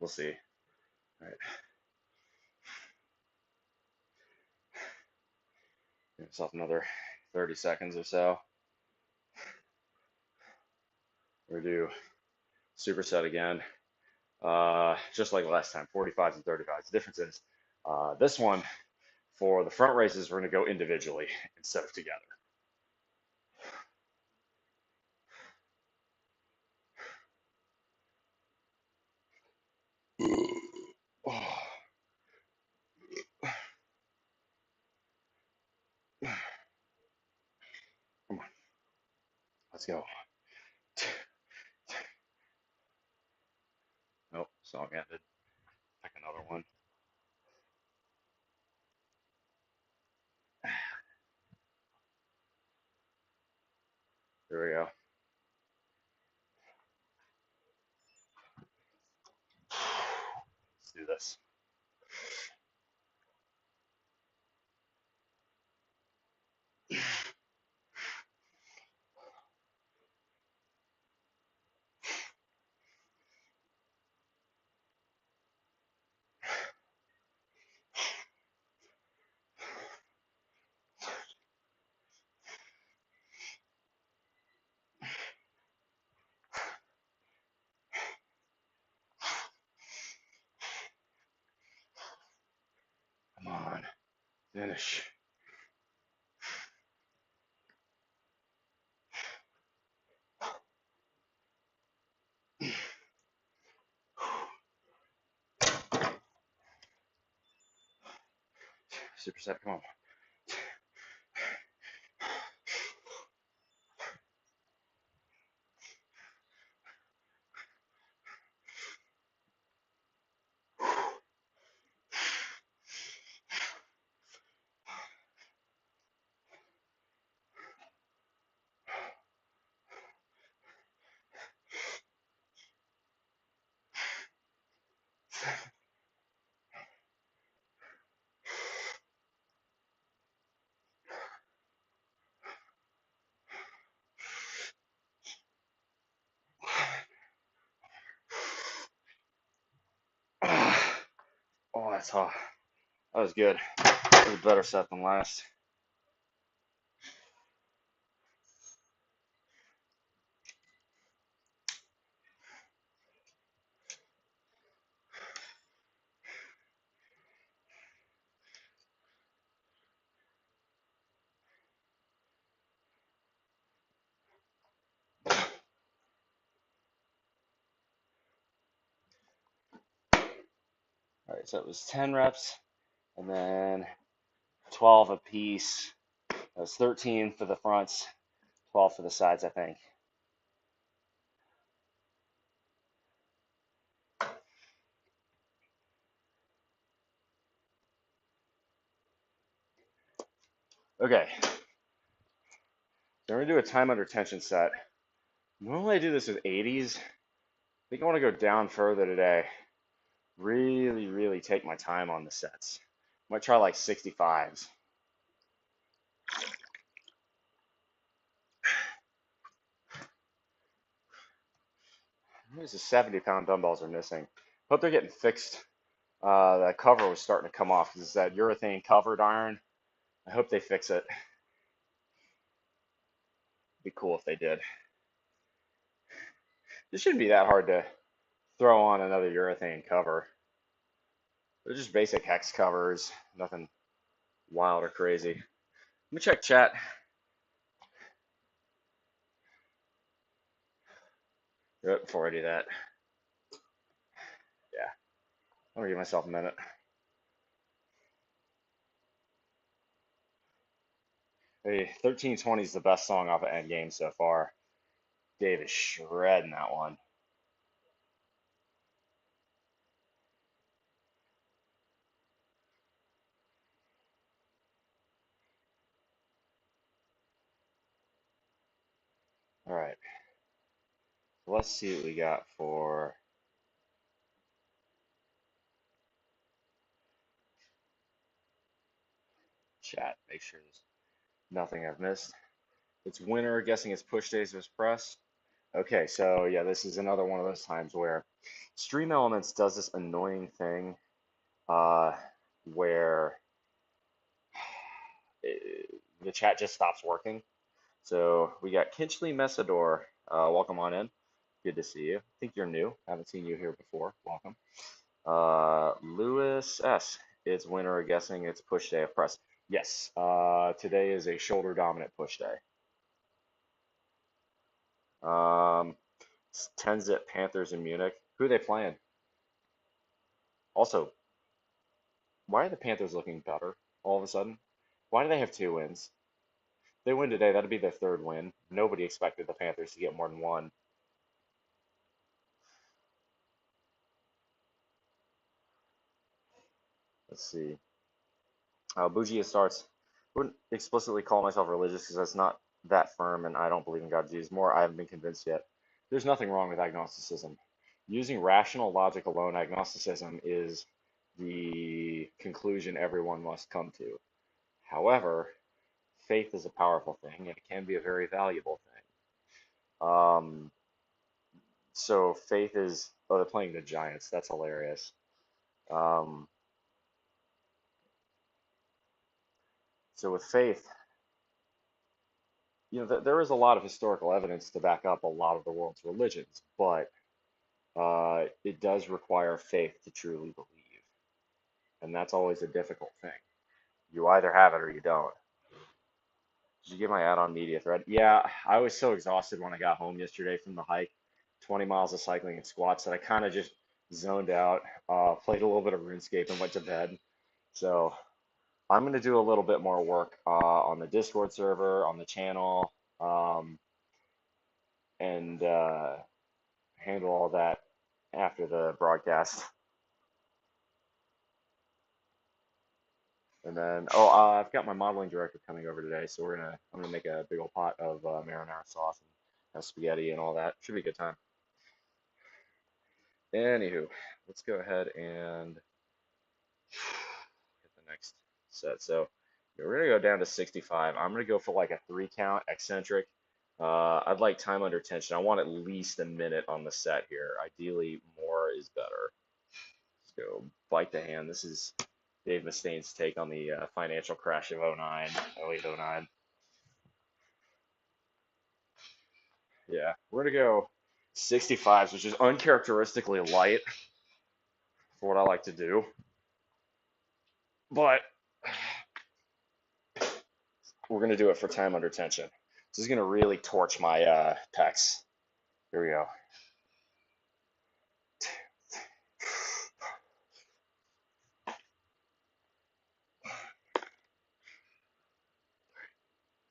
We'll see. All right. Give myself another 30 seconds or so. We're gonna do superset again. Just like last time, 45s and 35s. The difference is this one, for the front raises, we're going to go individually instead of together. Oh. Come on. Let's go. Nope, song ended. Pick another one. There we go. Let's do this. Come on. Finish. Superset, come on. Oh, that's hot. That was good. That was a better set than last. All right, so it was 10 reps and then 12 apiece. That was 13 for the fronts, 12 for the sides, I think. Okay, so we're gonna do a time under tension set. Normally I do this with 80s. I think I want to go down further today. Really, really take my time on the sets. Might try like 65s. There's the 70-pound dumbbells are missing. Hope they're getting fixed. That cover was starting to come off because it's that urethane covered iron. I hope they fix it. Be cool if they did. It shouldn't be that hard to throw on another urethane cover. They're just basic hex covers, nothing wild or crazy. Let me check chat. Before I do that, yeah, I'm gonna give myself a minute. Hey, 1320 is the best song off of Endgame so far. Dave is shredding that one. All right, let's see what we got for chat. Make sure there's nothing I've missed. It's winter, guessing it's push days versus press. Okay, so yeah, this is another one of those times where Stream Elements does this annoying thing uh, where the chat just stops working. So we got Kinchley Mesador. Welcome on in. Good to see you. I think you're new. Haven't seen you here before. Welcome. Lewis S. It's winter, guessing it's push day of press. Yes, today is a shoulder dominant push day. 10-zip Panthers in Munich. Who are they playing? Also, why are the Panthers looking better all of a sudden? Why do they have 2 wins? If they win today, that'd be their 3rd win. Nobody expected the Panthers to get more than one. Let's see. Bougie starts. I wouldn't explicitly call myself religious because that's not that firm, and I don't believe in God Jesus. More, I haven't been convinced yet. There's nothing wrong with agnosticism. Using rational logic alone, agnosticism is the conclusion everyone must come to. However, faith is a powerful thing, and it can be a very valuable thing. So faith is, oh, they're playing the Giants. That's hilarious. Um, so with faith, there is a lot of historical evidence to back up a lot of the world's religions, but it does require faith to truly believe, and that's always a difficult thing. You either have it or you don't. Did you get my add-on media thread? Yeah, I was so exhausted when I got home yesterday from the hike, 20 miles of cycling and squats, that I kind of just zoned out, played a little bit of RuneScape and went to bed. So I'm going to do a little bit more work on the Discord server, on the channel, and handle all that after the broadcast. And then, I've got my modeling director coming over today, so I'm gonna make a big old pot of marinara sauce and have spaghetti and all that. Should be a good time. Anywho, let's go ahead and hit the next set. So we're gonna go down to 65. I'm gonna go for like a 3 count eccentric. I'd like time under tension. I want at least a minute on the set here. Ideally, more is better. Let's go bite the hand. This is Dave Mustaine's take on the financial crash of 09, 08, 09. Yeah, we're gonna go 65s, which is uncharacteristically light for what I like to do. But we're gonna do it for time under tension. This is gonna really torch my pecs. Here we go.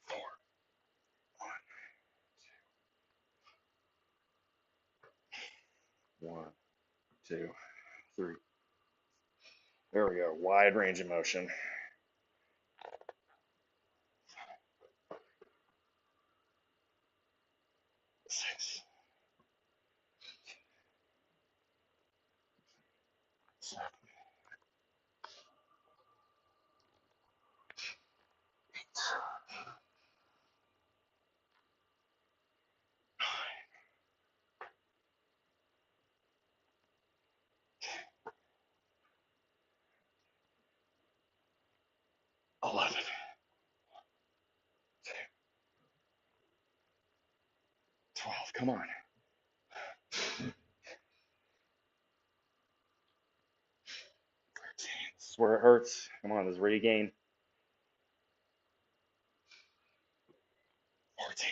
4, 1, 2, 3. There we go. Wide range of motion. 6, 7, 8, 11, 12. Come on. 13. This is where it hurts. Come on, this is where you gain. 14.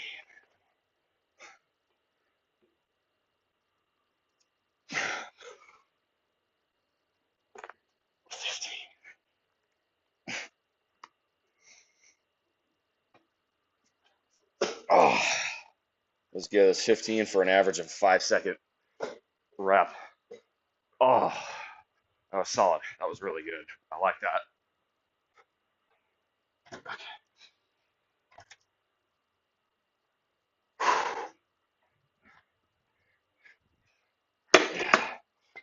15. Oh, let's get this 15 for an average of 5-second rep. Oh, that was solid. That was really good. I like that.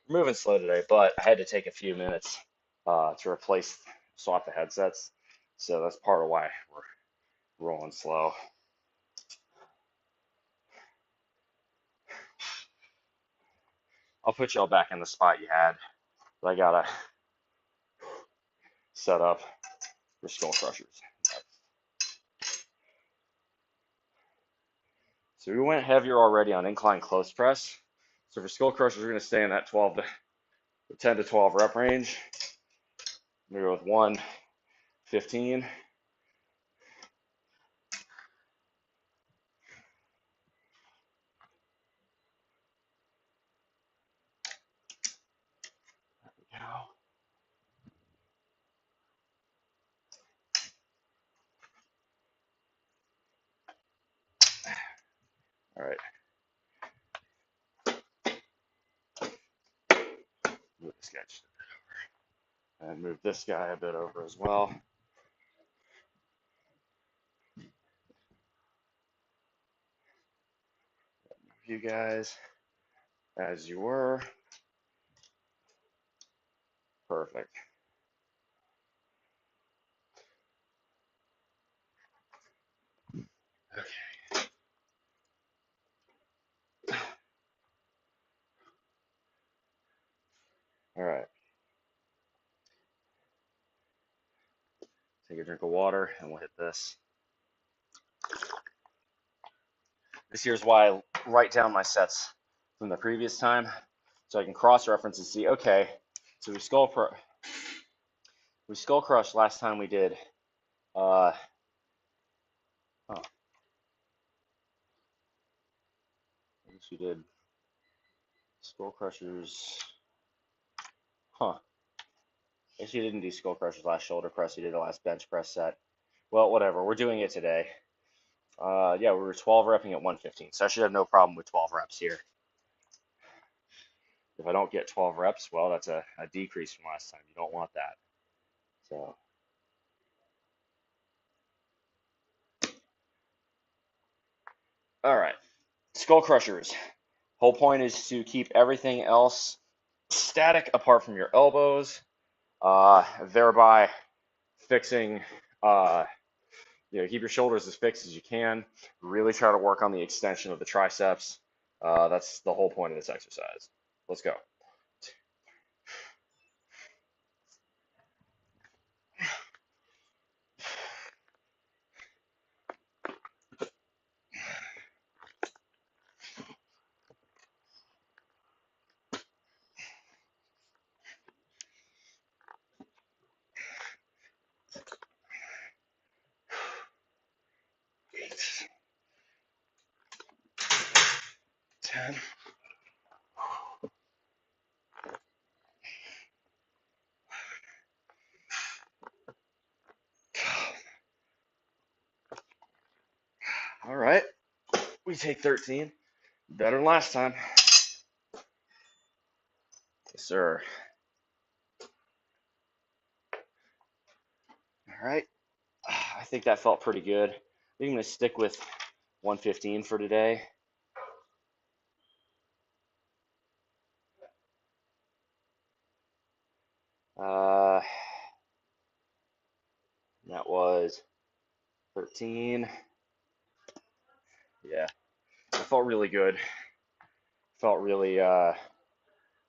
Moving slow today, but I had to take a few minutes to swap the headsets. So that's part of why we're rolling slow. I'll put y'all back in the spot you had, but I gotta set up for skull crushers. So we went heavier already on incline close press. So for skull crushers, we're gonna stay in that 10 to 12 rep range. I'm gonna go with 1, 15. There we go. All right. Move this guy just a bit over. And move this guy a bit over as well. Move you guys as you were. Perfect. Okay. All right. Take a drink of water and we'll hit this. This here's why I write down my sets from the previous time so I can cross-reference and see, okay, so we skull crushed last time we did I guess we did skull crushers. guess you didn't do skull crushers last shoulder press. You did the last bench press set. Well, whatever. We're doing it today. Yeah, we were 12 repping at 115, so I should have no problem with 12 reps here. If I don't get 12 reps, well, that's a decrease from last time. You don't want that. So, all right. Skull crushers. Whole point is to keep everything else static apart from your elbows, thereby fixing, keep your shoulders as fixed as you can. Really try to work on the extension of the triceps. That's the whole point of this exercise. Let's go. Eight, 10. All right. We take 13. Better than last time. Yes, sir. All right. I think that felt pretty good. I think I'm going to stick with 115 for today. That was 13. Yeah, it felt really good. Felt really,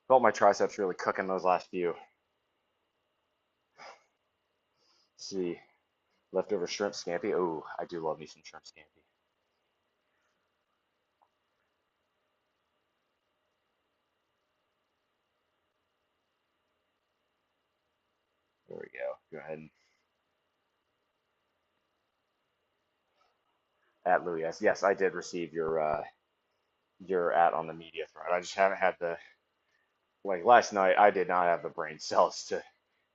felt my triceps really cooking those last few. Let's see, leftover shrimp scampi. Oh, I do love me some shrimp scampi. There we go. Go ahead and at Louis. Yes, I did receive your at on the media thread. I just haven't had the last night. I did not have the brain cells to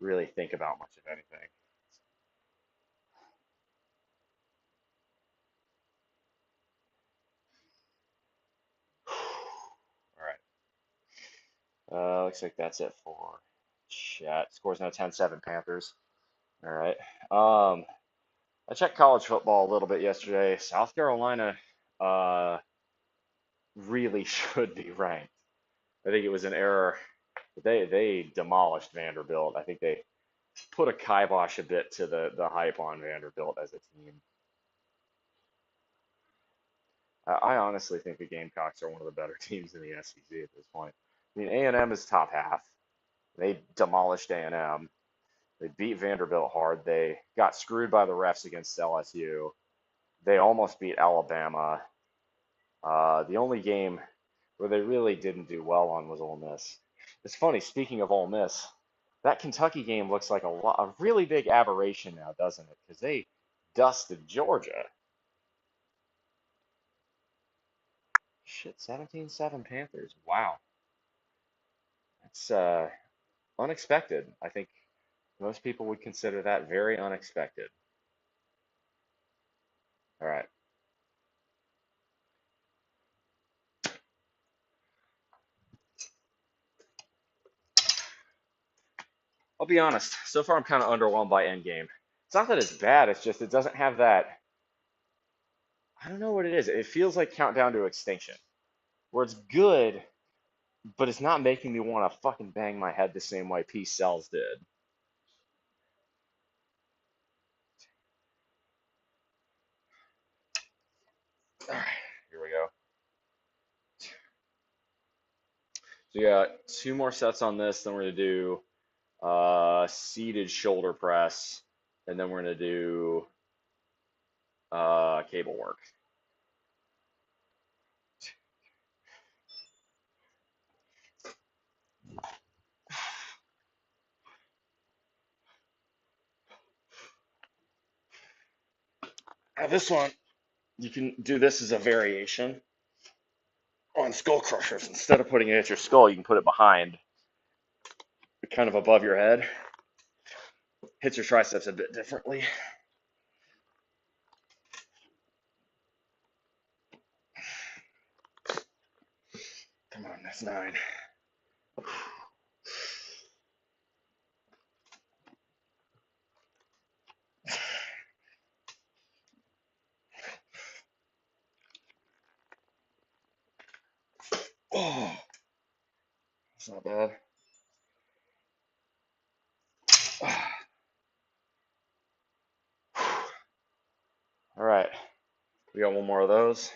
really think about much of anything. All right. Looks like that's it for chat. Score's now 10-7 Panthers. All right. I checked college football a little bit yesterday. South Carolina really should be ranked. I think it was an error. They demolished Vanderbilt. I think they put a kibosh a bit to the hype on Vanderbilt as a team. I honestly think the Gamecocks are one of the better teams in the SEC at this point. I mean, A&M is top half. They demolished A&M. They beat Vanderbilt hard. They got screwed by the refs against LSU. They almost beat Alabama. The only game where they really didn't do well on was Ole Miss. It's funny, speaking of Ole Miss, that Kentucky game looks like a really big aberration now, doesn't it? Because they dusted Georgia. Shit, 17-7 Panthers. Wow. That's unexpected. I think most people would consider that very unexpected. All right. I'll be honest. So far, I'm kind of underwhelmed by Endgame. It's not that it's bad. It's just it doesn't have that. I don't know what it is. It feels like Countdown to Extinction, where it's good, but it's not making me want to fucking bang my head the same way Peace Cells did. All right, here we go. So you got 2 more sets on this. Then we're gonna do seated shoulder press, and then we're gonna do cable work. Now this one, you can do this as a variation on skull crushers. Instead of putting it at your skull, you can put it behind, kind of above your head. hits your triceps a bit differently. Come on, that's 9. Oh, that's not bad. All right, we got one more of those.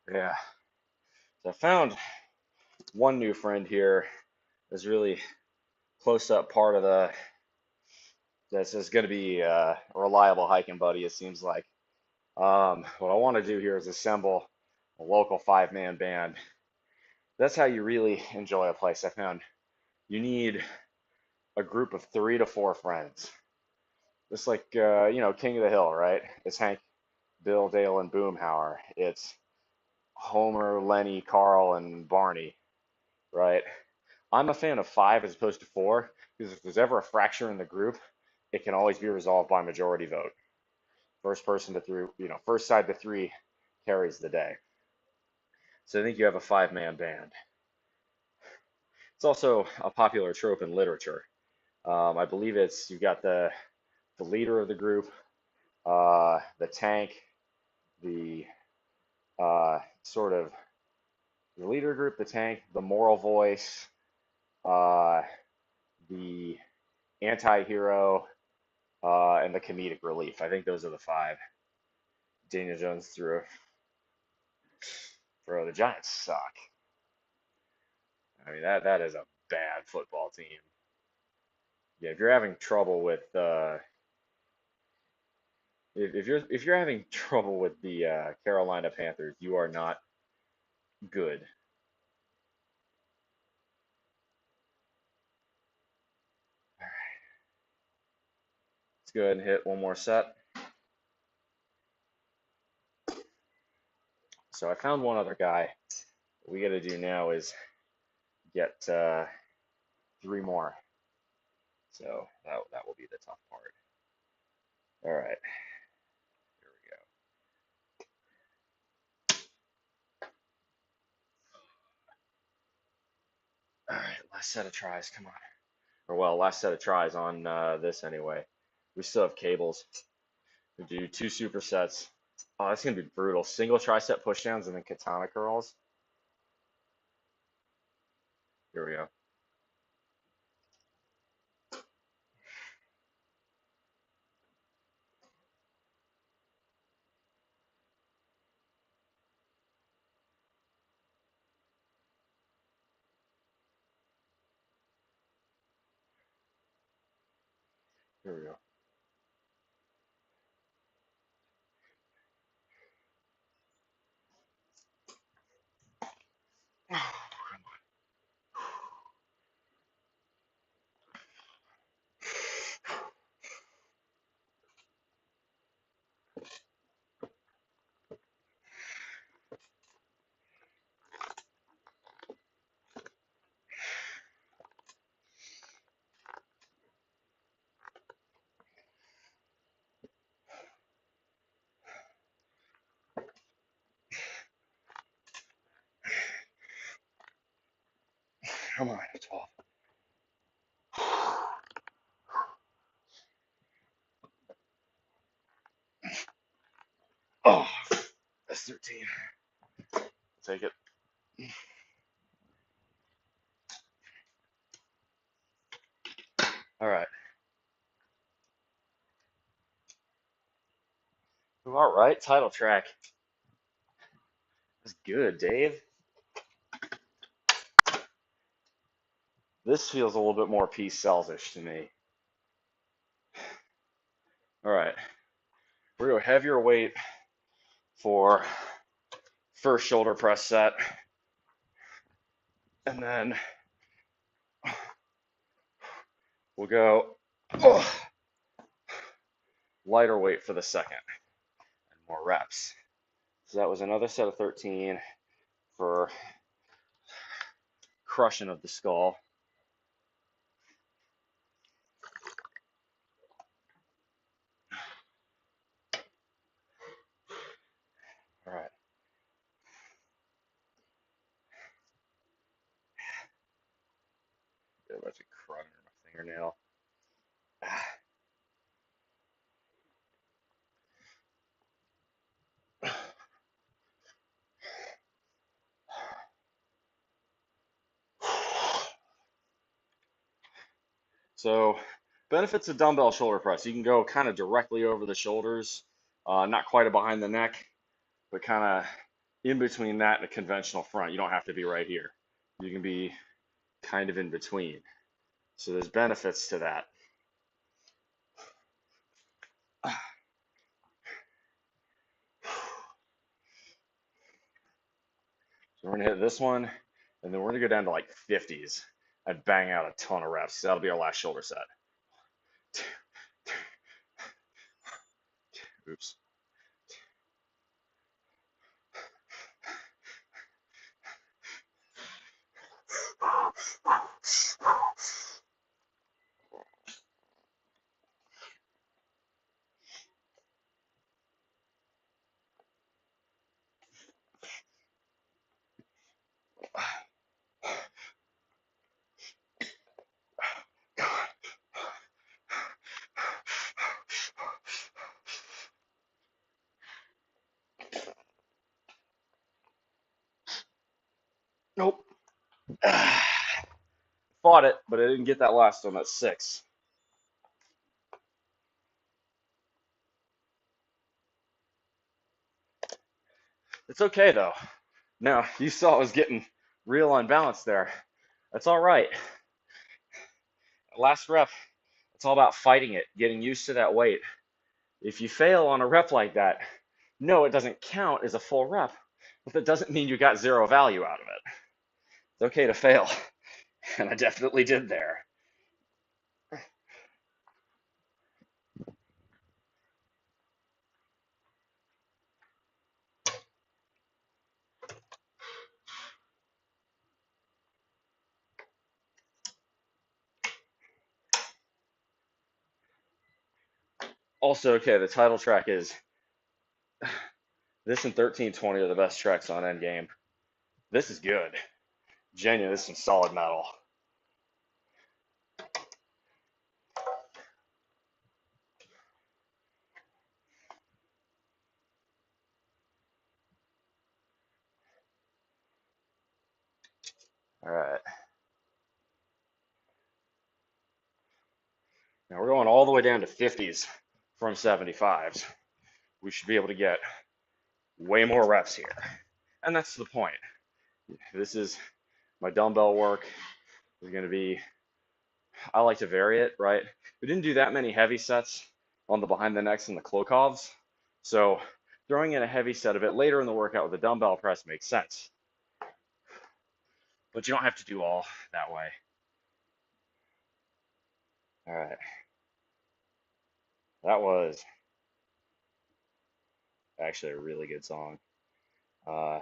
Yeah, so I found one new friend here that's really close up part of the that's just going to be a reliable hiking buddy, it seems like. What I want to do here is assemble a local 5-man band. That's how you really enjoy a place. I found you need a group of 3 to 4 friends. It's like King of the Hill, right? It's Hank, Bill, Dale, and Boomhauer. It's Homer, Lenny, Carl, and Barney, right? I'm a fan of 5 as opposed to 4 because if there's ever a fracture in the group, it can always be resolved by majority vote. First person to 3, first side to 3 carries the day. So I think you have a 5-man band. It's also a popular trope in literature. I believe you've got the leader of the group, the tank, the sort of the leader group, the tank, the moral voice, uh, the anti-hero, and the comedic relief. I think those are the 5. Daniel Jones threw. Bro, the Giants suck. I mean that is a bad football team. Yeah, if you're having trouble with if you're having trouble with the Carolina Panthers, you are not good. Let's go ahead and hit one more set. So I found one other guy. What we got to do now is get 3 more. So that will be the tough part. All right, here we go. All right, last set of tries. Come on. Or well, last set of tries on this anyway. We still have cables. We do 2 supersets. Oh, that's gonna be brutal. Single tricep pushdowns and then katana curls. Here we go. Here we go. Come on, 12. Oh, that's 13. Take it. All right. All right, title track. That's good, Dave. This feels a little bit more peace selfish to me. All right. We're going to heavier weight for first shoulder press set. And then We'll go oh, lighter weight for the second and more reps. So that was another set of 13 for crushing of the skull. All right. Got a bunch of crud under my fingernail. So, benefits of dumbbell shoulder press. You can go kind of directly over the shoulders, not quite behind the neck, but kind of in between that and a conventional front. You don't have to be right here. You can be kind of in between. So there's benefits to that. So we're gonna hit this one, and then we're gonna go down to like 50s and bang out a ton of reps. That'll be our last shoulder set. Oops. Nope. Fought it, but I didn't get that last one. That's 6. It's okay though. Now you saw I was getting real unbalanced there. That's all right. Last rep, it's all about fighting it, getting used to that weight. If you fail on a rep like that, no, it doesn't count as a full rep, but that doesn't mean you got zero value out of it. It's okay to fail, and I definitely did there. Also, okay, the title track is this and 1320 are the best tracks on Endgame. This is good. Genuine, this is some solid metal. All right. Now we're going all the way down to 50s from 75s. We should be able to get way more reps here. And that's the point. This is my dumbbell work. Is going to be, I like to vary it, right? We didn't do that many heavy sets on the behind the necks and the Klokovs. So throwing in a heavy set a bit later in the workout with a dumbbell press makes sense. But you don't have to do all that way. All right. That was actually a really good song. Uh,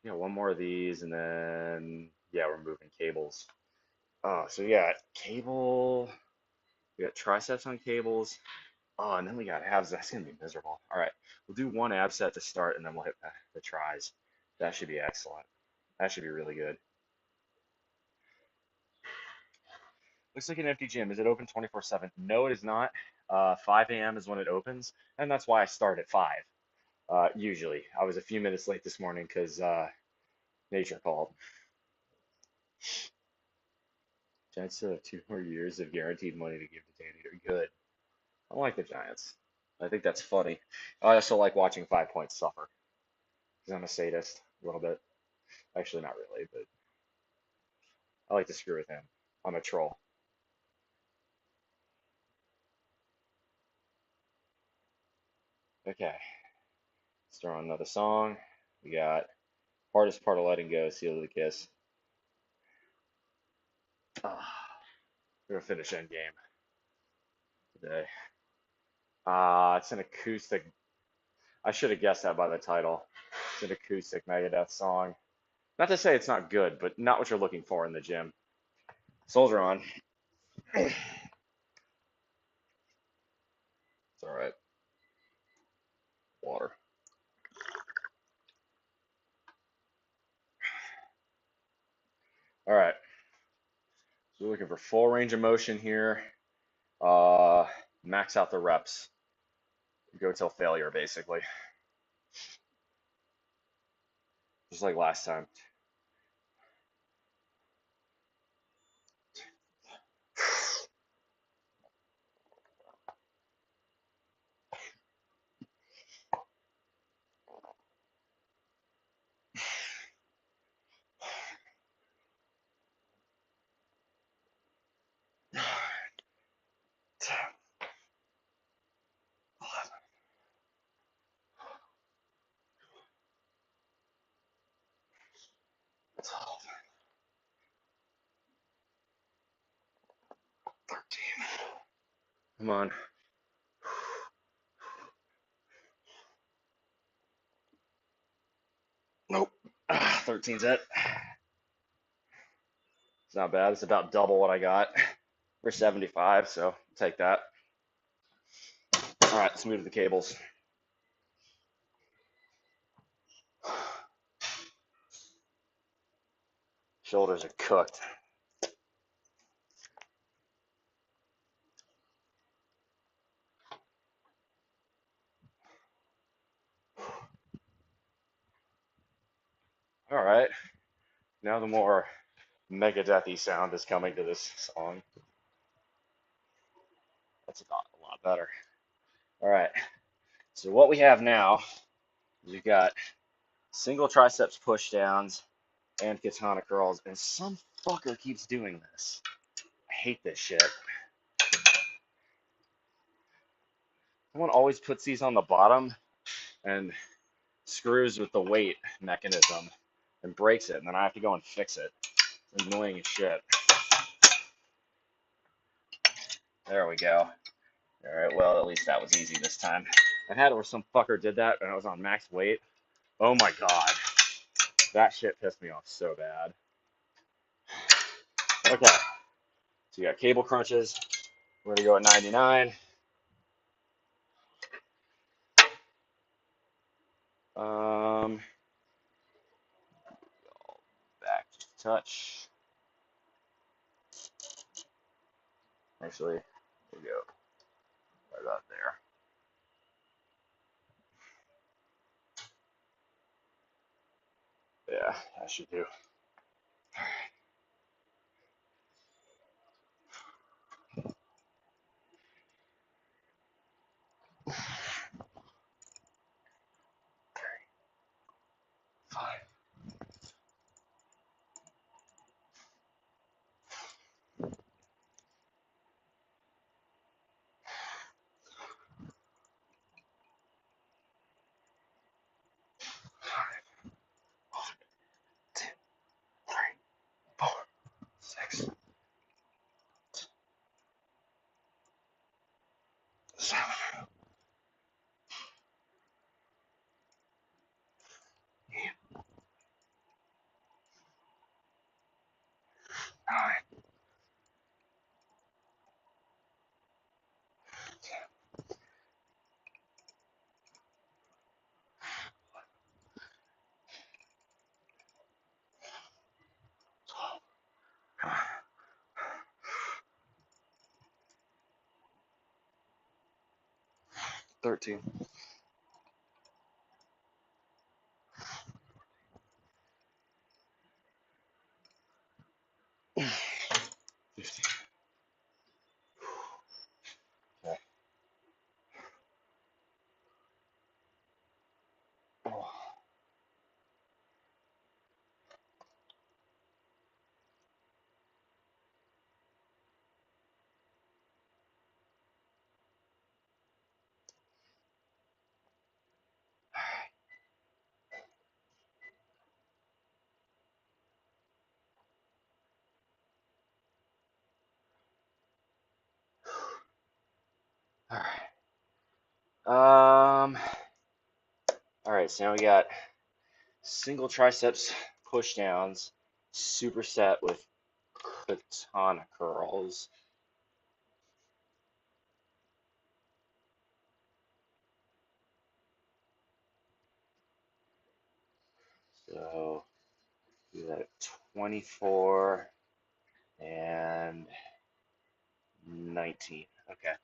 yeah, one more of these, and then yeah, we're moving cables. So we got cable, we got triceps on cables. Oh, and then we got abs. That's gonna be miserable. All right, we'll do one ab set to start, and then we'll hit the tris. That should be excellent. That should be really good. Looks like an empty gym. Is it open 24/7? No, it is not. 5 a.m. is when it opens, and that's why I start at 5. Usually, I was a few minutes late this morning because nature called. Giants still have 2 more years of guaranteed money to give to Danny. They're good. I like the Giants. I think that's funny. I also like watching 5 Points suffer because I'm a sadist a little bit. Actually, not really, but I like to screw with him. I'm a troll. Okay, let's throw on another song. We got Hardest Part of Letting Go, Seal of the Kiss. We're gonna finish Endgame today. It's an acoustic. I should have guessed that by the title. It's an acoustic Megadeth song. Not to say it's not good, but not what you're looking for in the gym. Soldier on. It's all right. Water. All right. So we're looking for full range of motion here. Max out the reps. Go till failure, basically. Just like last time. Come on. Nope. 13's it. It's not bad. It's about double what I got for 75, so I'll take that. All right, let's move to the cables. Shoulders are cooked. All right. Now the more Megadethy sound is coming to this song. That's a lot better. All right. So what we have now is we've got single triceps push downs and katana curls, and some fucker keeps doing this. I hate this shit. Someone always puts these on the bottom and screws with the weight mechanism and breaks it, and then I have to go and fix it. It's annoying as shit. There we go. All right, well, at least that was easy this time. I had it where some fucker did that and I was on max weight. Oh my god. That shit pissed me off so bad. Okay. So you got cable crunches. We're gonna go at 99. Back just a touch. Actually, we'll go right about there. Yeah, that should do. Fine. 1, 2, 3, 4, 6, 7, 8, 9, 12, 13, 15. Okay. Oh. All right, so now we got single triceps push downs, superset with katana curls. So do that at 24 and 19. Okay.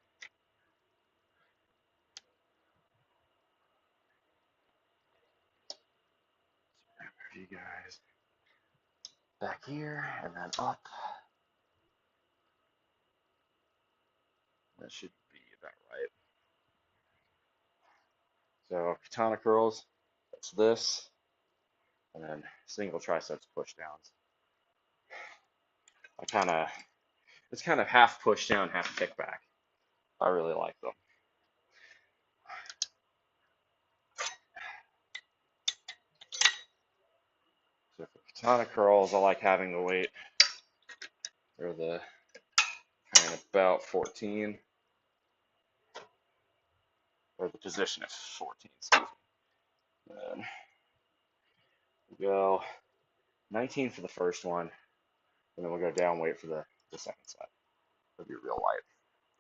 You guys back here and then up. That should be about right. So katana curls, that's this, and then single triceps push downs. It's kind of half push down, half kick back. I really like them. So for katana curls, I like having the weight or the kind of about 14, or the position of 14, excuse me. And we'll go 19 for the first one, and then we'll go down weight for the second set. It'll be real light.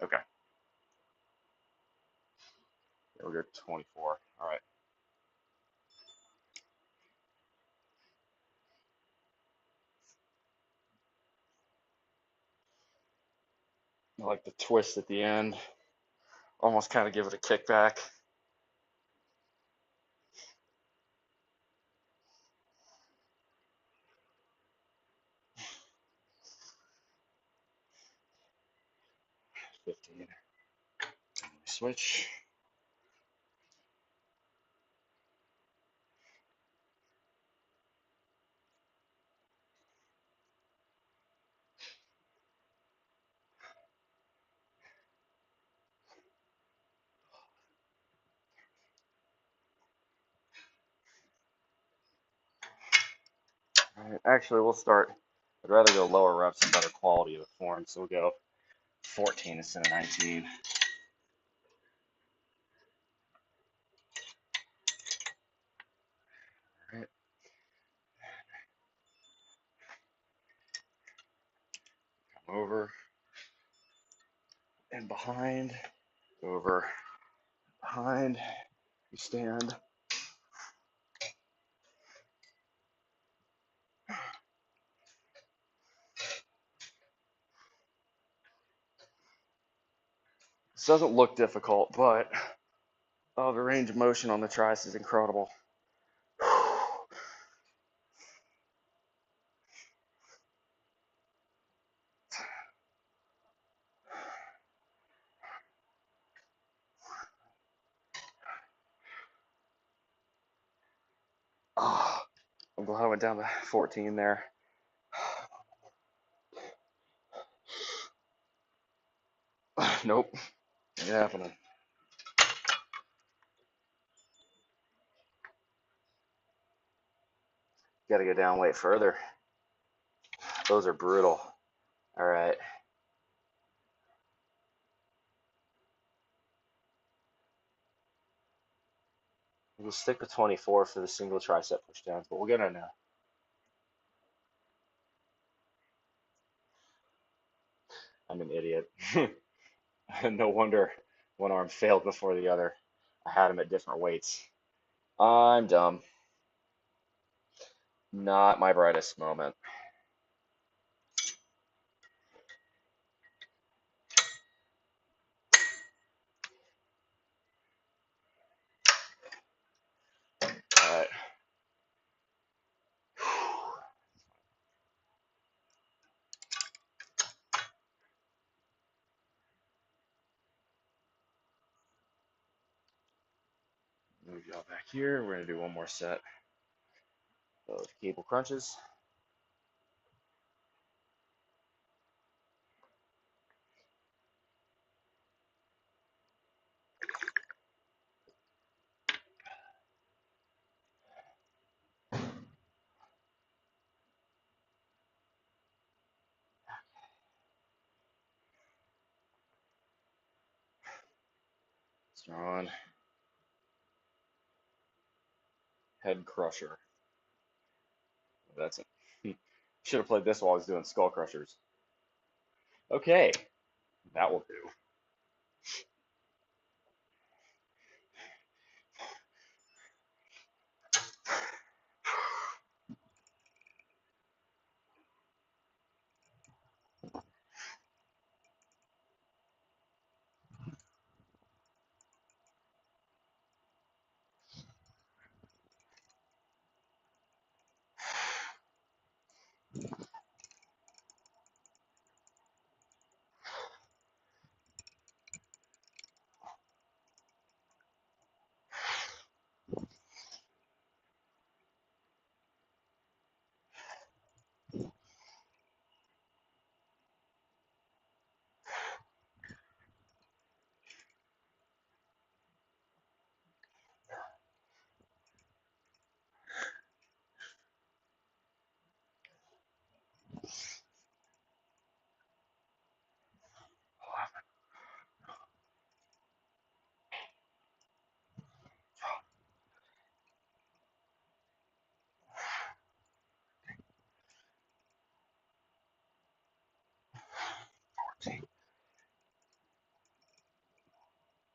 Okay. We'll go 24. All right. I like the twist at the end. Almost kind of give it a kickback. $15. Switch. All right. Actually, we'll start. I'd rather go lower reps and better quality of the form, so we'll go 14 instead of 19. All right. Come over and behind. Over, behind. You stand. This doesn't look difficult, but oh, the range of motion on the trice is incredible. Oh, I'm glad I went down to 14 there. Nope, ain't happening. Got to go down weight further. Those are brutal. All right. We'll stick with 24 for the single tricep pushdowns, but we'll get on now. I'm an idiot. No wonder one arm failed before the other. I had them at different weights. I'm dumb. Not my brightest moment. All right. Move y'all back here. We're going to do one more set of cable crunches. Strong. Head crusher. That's it. Should have played this while I was doing skull crushers. Okay, that will do.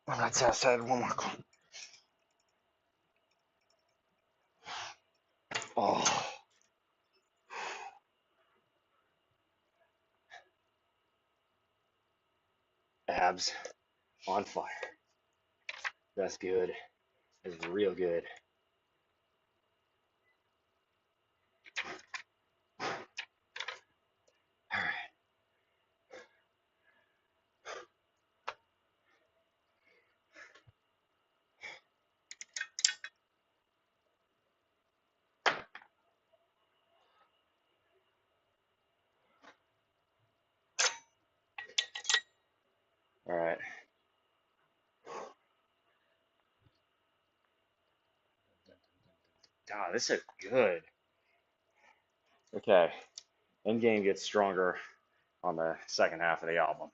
I'm not satisfied. One more. Oh, abs on fire. That's good. That's real good. All right. All right. God, this is good. Okay. End game gets stronger on the second half of the album.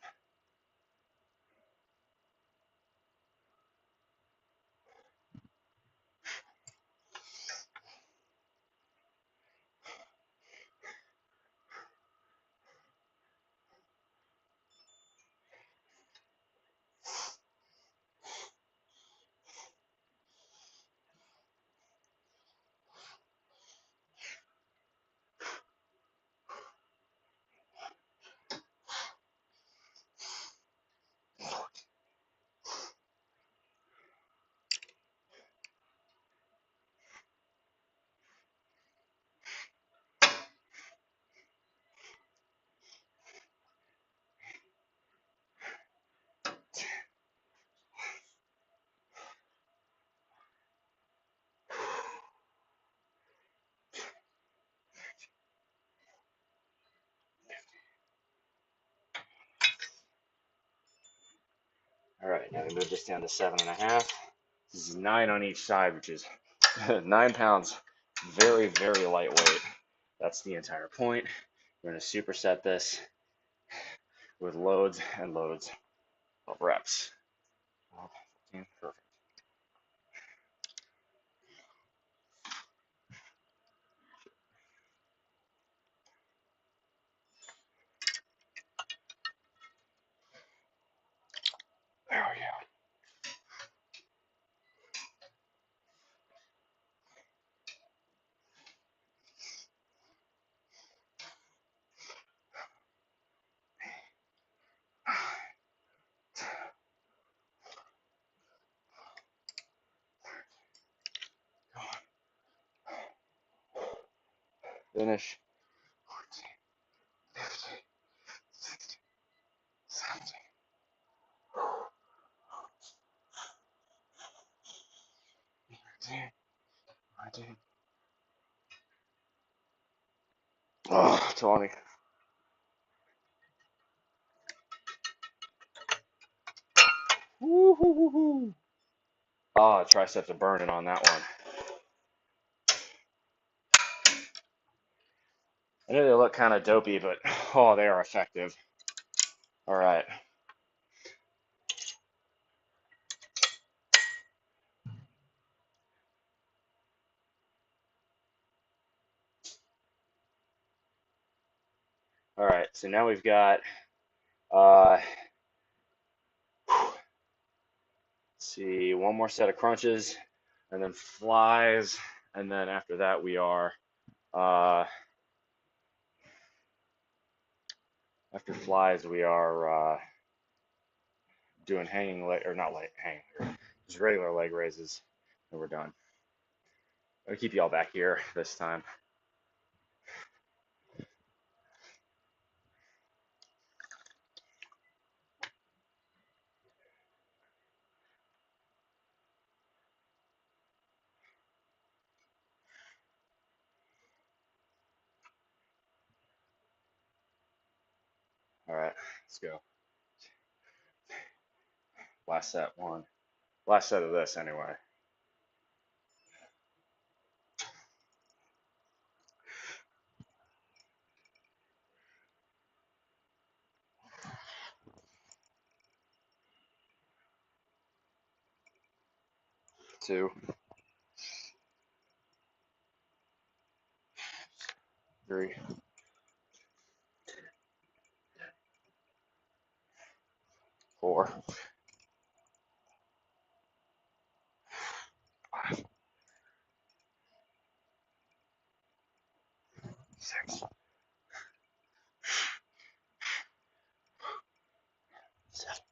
All right, now we move this down to 7.5. This is 9 on each side, which is 9 pounds. Very, very lightweight. That's the entire point. We're going to superset this with loads and loads of reps. 14, perfect. There we go. Finish. 14, 15, 16, 17, 18, 19. Oh, 20. Woo-hoo-hoo-hoo. Oh, triceps are burning on that one. I know they look kind of dopey, but oh, they are effective. All right. All right, so now we've got, let's see, one more set of crunches, and then flies, and then after that we are, uh, after flies we are doing hanging leg, or not leg, hanging, just regular leg raises, and we're done. I'll keep you all back here this time. All right, let's go. Last set, one. Last set of this, anyway. Two, three, four, five, six, seven,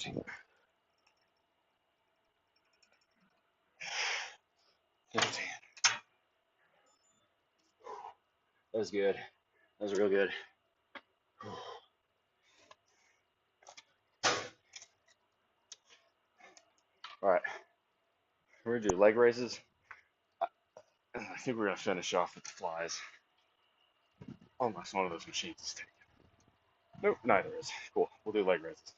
14, 15. That was good. That was real good. All right, we're gonna do leg raises. I think we're gonna finish off with the flies. Unless one of those machines is taken. Nope, neither is. Cool. We'll do leg raises.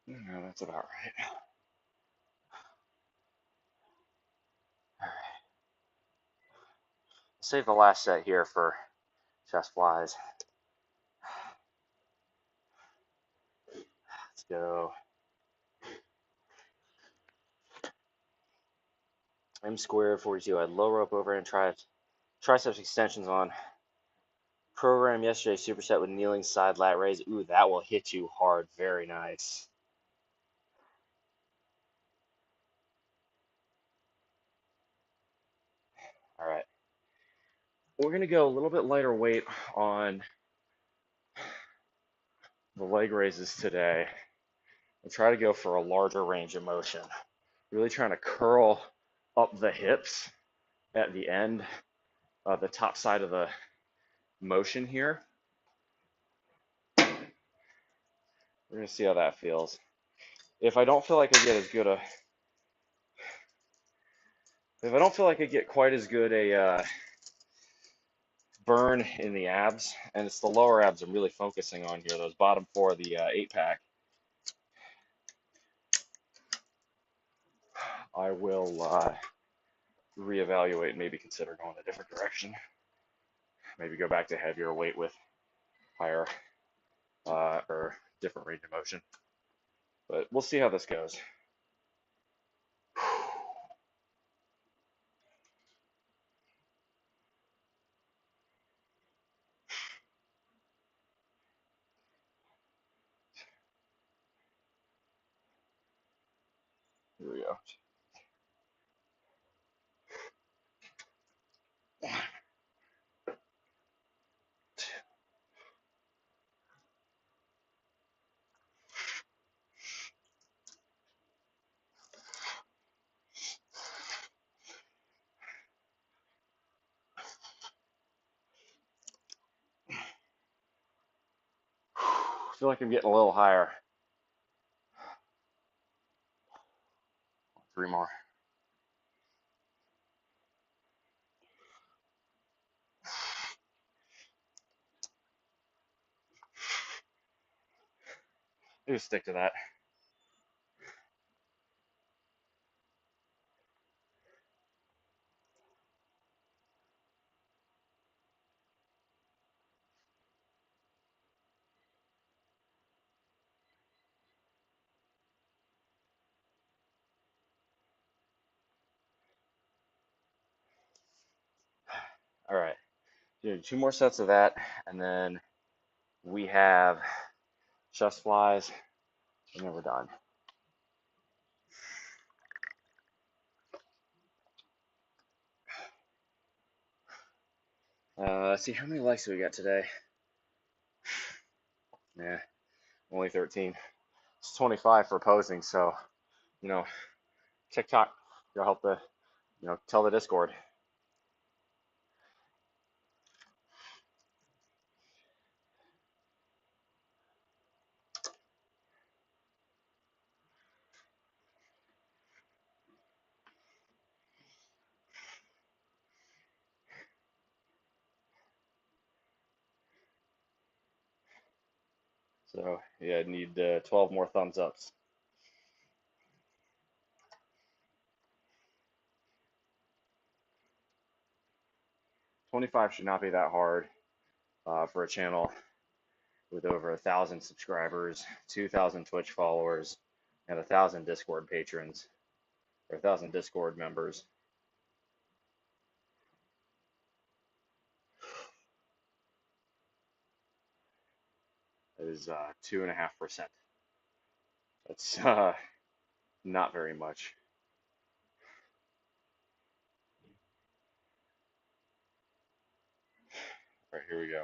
No, that's about right. All right. Save the last set here for chest flies. Let's go. M squared 42. I had low rope overhand triceps extensions on. Program yesterday, superset with kneeling side lat raise. Ooh, that will hit you hard. Very nice. All right. We're going to go a little bit lighter weight on the leg raises today and try to go for a larger range of motion. Really trying to curl up the hips at the end, the top side of the motion here. We're going to see how that feels. If I don't feel like I get as good a, if I don't feel like I get quite as good a burn in the abs, and it's the lower abs I'm really focusing on here, those bottom four of the 8-pack, I will reevaluate and maybe consider going a different direction. Maybe go back to heavier weight with higher or different range of motion. But we'll see how this goes. Here we go. feel like I'm getting a little higher. 3 more. Just stick to that. All right. Do 2 more sets of that, and then we have chest flies, and then we're done. Let's see, how many legs do we got today? Yeah, only 13. It's 25 for posing, so, you know, TikTok, you'll help the, tell the Discord. So, yeah, I need 12 more thumbs ups. 25 should not be that hard for a channel with over 1,000 subscribers, 2,000 Twitch followers, and 1,000 Discord patrons, or 1,000 Discord members. That is 2.5%. That's not very much. All right, here we go.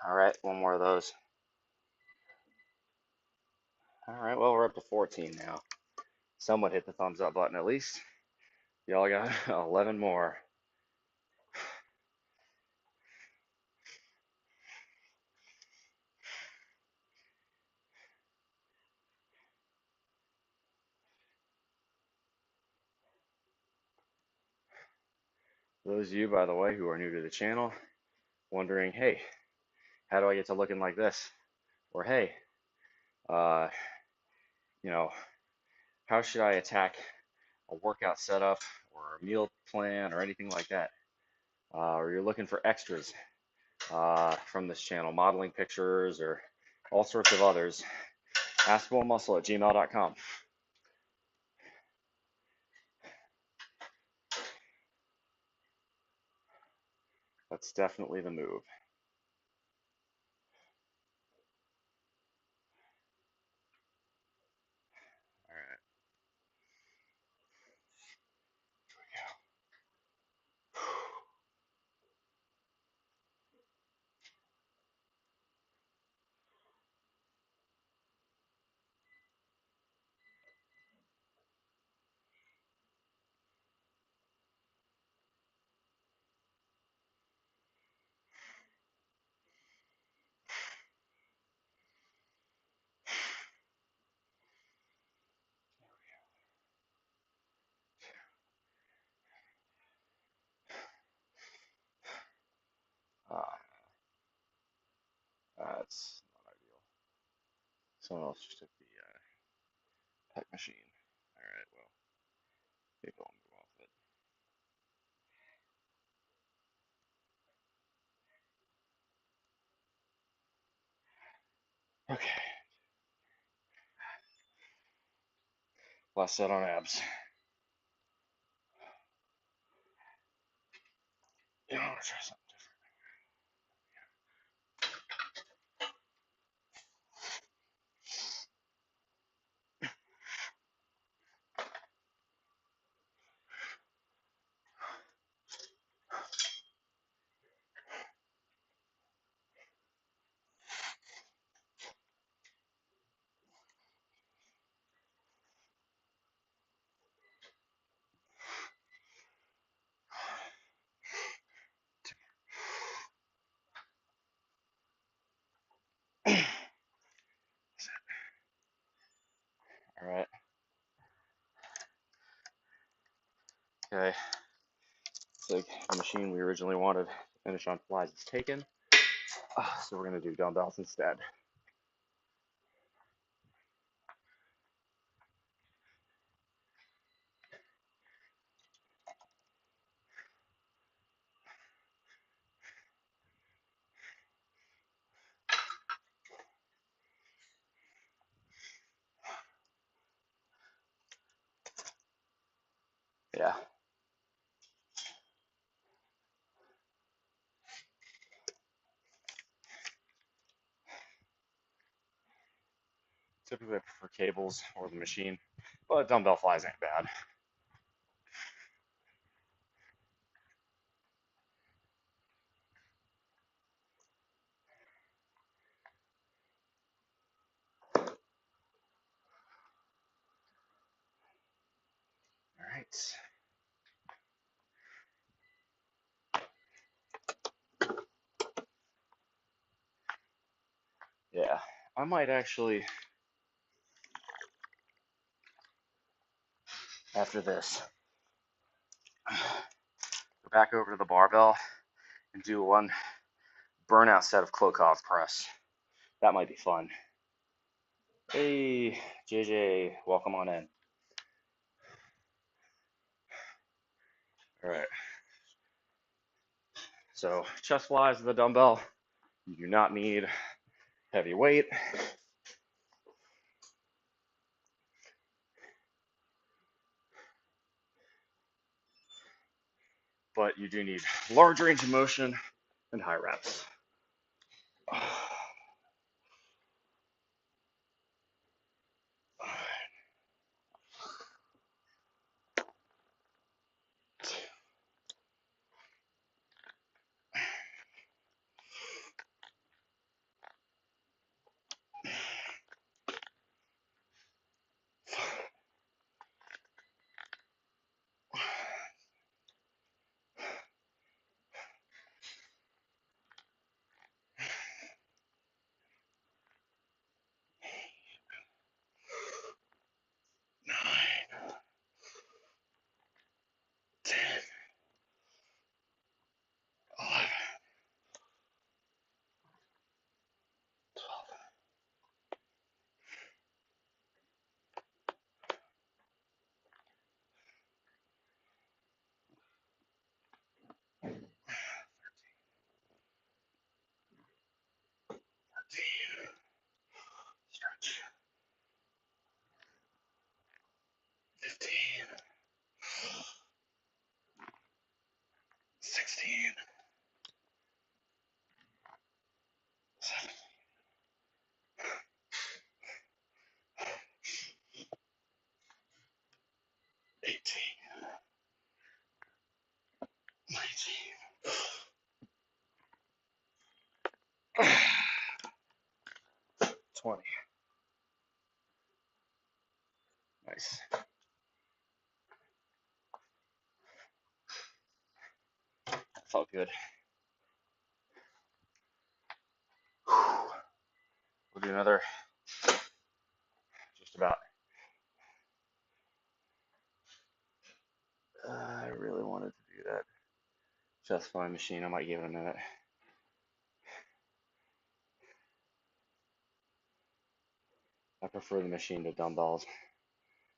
All right, one more of those. All right, well, we're up to 14 now. Someone hit the thumbs up button at least. Y'all got 11 more. For those of you, by the way, who are new to the channel, wondering, hey, how do I get to looking like this? Or hey, uh, you know, how should I attack a workout setup or a meal plan or anything like that? Or you're looking for extras from this channel, modeling pictures or all sorts of others, askablemuscle@gmail.com. That's definitely the move. All right, here we go. That's not ideal. Someone else just took the pet machine. All right, well, maybe I'll move off it. Okay, last set on abs. Yeah, I'm gonna try something different. All right. Okay. It's like the machine we originally wanted to finish on flies is taken. So we're gonna do dumbbells instead. Yeah. Typically I prefer cables or the machine, but dumbbell flies ain't bad. All right. Yeah. I might actually, after this, go back over to the barbell and do one burnout set of Klokov press. That might be fun. Hey, JJ, welcome on in. All right. So chest flies with the dumbbell. You do not need heavy weight, but you do need large range of motion and high reps. 9, 10, 11, 14, stretch, 15, 16, 17, 18, 19, 20. Nice. Felt good. We'll do another, just about. I really wanted to do that chest fly machine. I might give it a minute. I prefer the machine to dumbbells.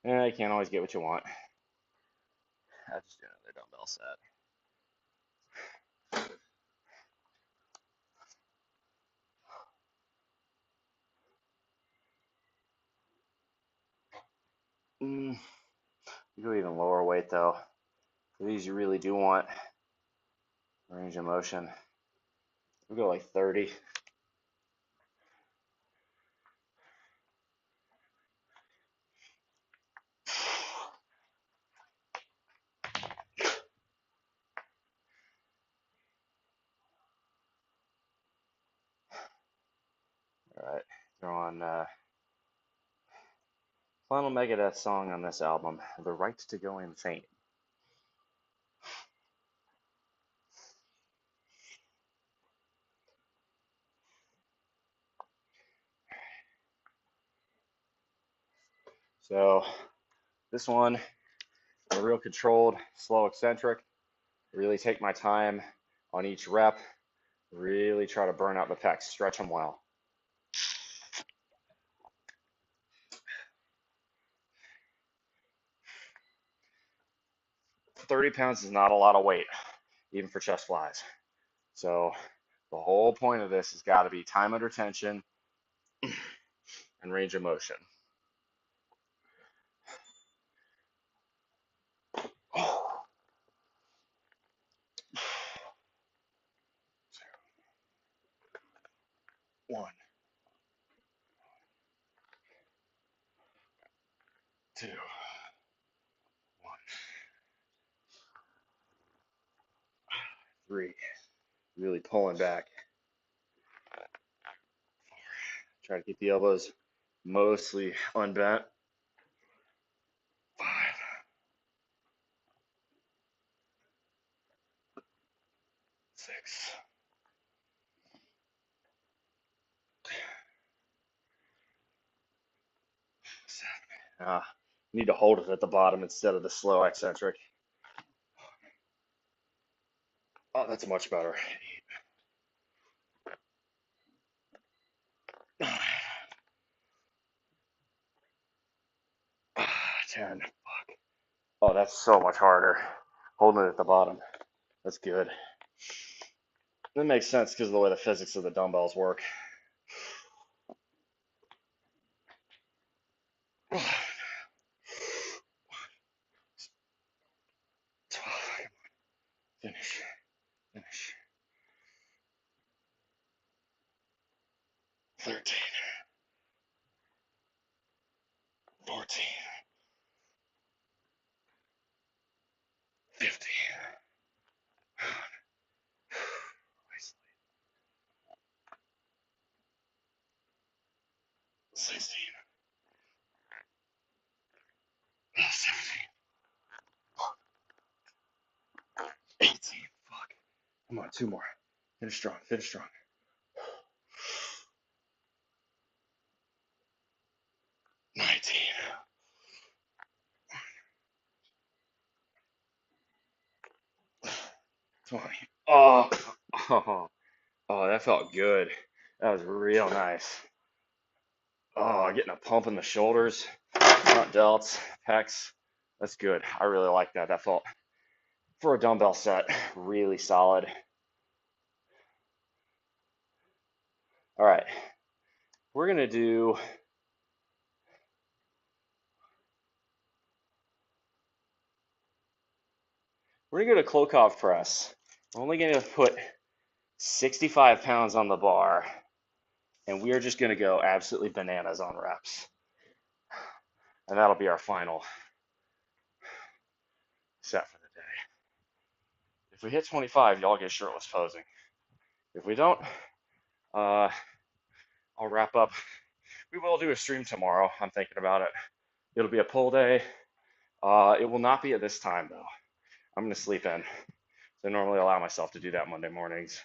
And you can't always get what you want. I'll just do another dumbbell set. You go even lower weight though. For these, you really do want range of motion. We'll go like 30. All right, throw on final Megadeth song on this album, "The Right to Go Insane." So this one, a real controlled, slow eccentric. Really take my time on each rep. Really try to burn out the pecs, stretch them well. 30 pounds is not a lot of weight, even for chest flies. So the whole point of this has got to be time under tension and range of motion. One, two, one, three. Really pulling back. Try to keep the elbows mostly unbent. 5, 6, 7. Need to hold it at the bottom instead of the slow eccentric. Oh, that's much better. 8, 9, 10. Fuck. Oh, that's so much harder. Holding it at the bottom. That's good. That makes sense because of the way the physics of the dumbbells work. 12. Finish. Finish. 13. 14. 15. 16. 17. 18. Fuck. Come on, 2 more. Finish strong. Finish strong. 19. 20. Oh, oh, oh, that felt good. That was real nice. Oh, getting a pump in the shoulders, front delts, pecs. That's good. I really like that. That felt, for a dumbbell set, really solid. All right, we're gonna do, we're gonna go to Klokov press. We're only gonna put 65 pounds on the bar, and we are just gonna go absolutely bananas on reps. And that'll be our final set for the day. If we hit 25, y'all get shirtless posing. If we don't, I'll wrap up. We will do a stream tomorrow. I'm thinking about it. It'll be a pull day. It will not be at this time though. I'm gonna sleep in. So I normally allow myself to do that Monday mornings,